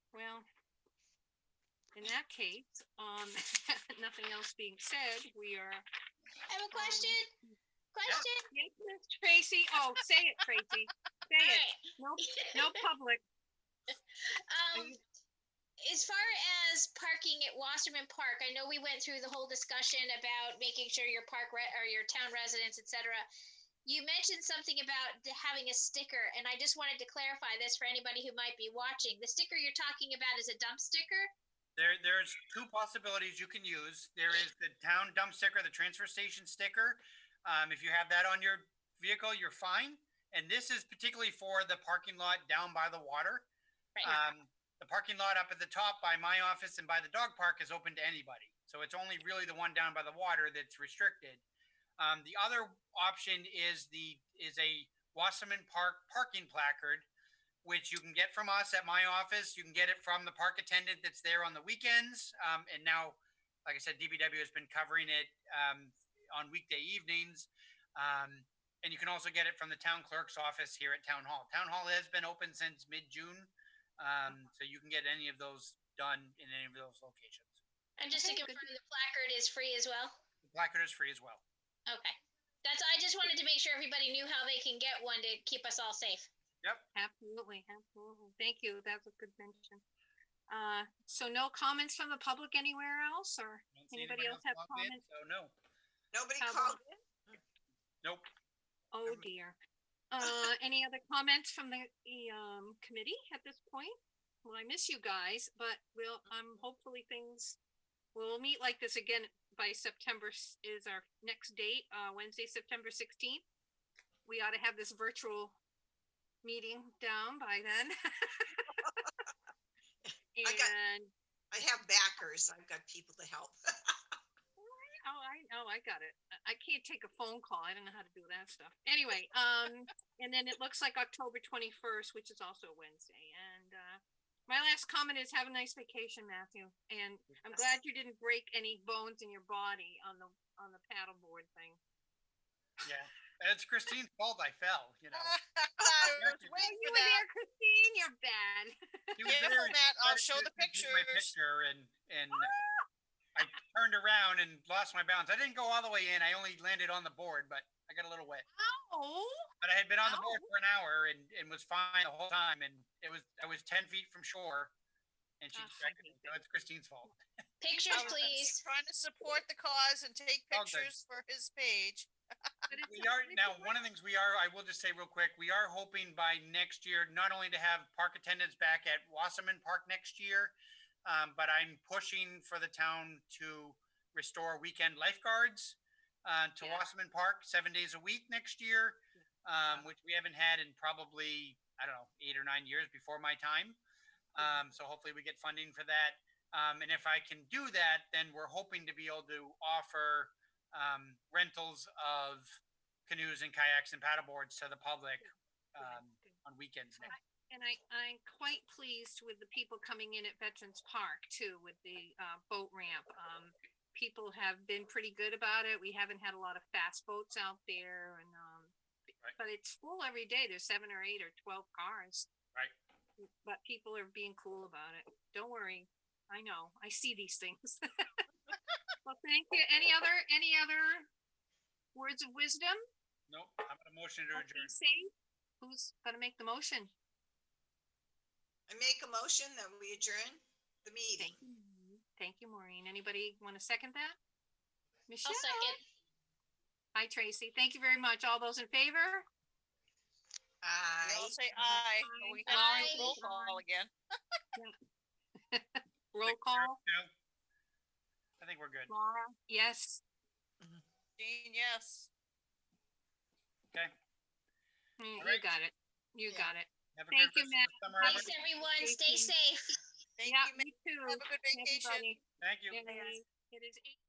Well, in that case, nothing else being said, we are. I have a question. Question. Yes, Miss Tracy. Oh, say it, Tracy. Say All it. right. No public. As far as parking at Wasserman Park, I know we went through the whole discussion about making sure your or your town residents, etc. You mentioned something about having a sticker, and I just wanted to clarify this for anybody who might be watching. The sticker you're talking about is a dump sticker? There's two possibilities you can use. There is the town dump sticker, the transfer station sticker. If you have that on your vehicle, you're fine. And this is particularly for the parking lot down by the water. Right. The parking lot up at the top by my office and by the dog park is open to anybody. So it's only really the one down by the water that's restricted. The other option is a Wasserman Park parking placard, which you can get from us at my office. You can get it from the park attendant that's there on the weekends. And now, like I said, DPW has been covering it on weekday evenings. And you can also get it from the town clerk's office here at Town Hall. Town Hall has been open since mid-June. So you can get any of those done in any of those locations. And just to confirm, the placard is free as well? The placard is free as well. Okay. I just wanted to make sure everybody knew how they can get one to keep us all safe. Yep. Absolutely. Thank you. That's a good mention. So no comments from the public anywhere else, or anybody else have comments? So no. Nobody How called in? Nope. Oh dear. Any other comments from the committee at this point? Well, I miss you guys, but hopefully we'll meet like this again by September is our next date, Wednesday, September 16th. We ought to have this virtual meeting down by then. I have backers. I've got people to help. I got it. I can't take a phone call. I don't know how to do that stuff. Anyway, and then it looks like October 21st, which is also Wednesday. And my last comment is have a nice vacation, Matthew. And I'm glad you didn't break any bones in your body on the paddleboard thing. Yeah. It's Christine's fault I fell, you know. I was waiting You for were that. there, Christine. You're bad. She was Careful, there and Matt, I'll decided show to the take my pictures. picture and I turned around and lost my balance. I didn't go all the way in. I only landed on the board, but I got a little wet. Oh. But I had been on the board Ow. for an hour and was fine the whole time. And I was 10 feet from shore and she distracted me. So it's Christine's fault. Pictures, I was please. trying to support the cause and take All good. pictures for his page. We are now, one of the things I will just say real quick, we are hoping by next year, not only to have park attendants back at Wasserman Park next year, but I'm pushing for the town to restore weekend lifeguards to Wasserman Park 7 days a week next year, which we haven't had in probably, 8 or 9 years before my time. So hopefully we get funding for that. And if I can do that, then we're hoping to be able to offer rentals of canoes and kayaks and paddleboards to the public on weekends now. And I'm quite pleased with the people coming in at Veterans Park too, with the boat ramp. People have been pretty good about it. We haven't had a lot of fast boats out there, and but it's full every day. There's 7 or 8 or 12 cars. Right. But people are being cool about it. Don't worry. I know. I see these things. Well, thank you. Any other words of wisdom? Nope. I'm going to motion to adjourn. Who's going to make the motion? I make a motion that we adjourn the meeting. Thank you, Maureen. Anybody want to second that? Michelle? I'll second. Hi, Tracy. Thank you very much. All those in favor? I'll say aye. but We have Aye. to roll call again. Roll call. I think we're good. Laura? Yes. Jean, yes. Okay. You Alright. got it. You Yeah. got it. Have a Thank good you, rest of the summer, Thanks, everybody. everyone. Thank Stay you. safe. Thank Yeah, you, Matt. me too. Have a good vacation. Everybody. Thank you. Yay. It is 8.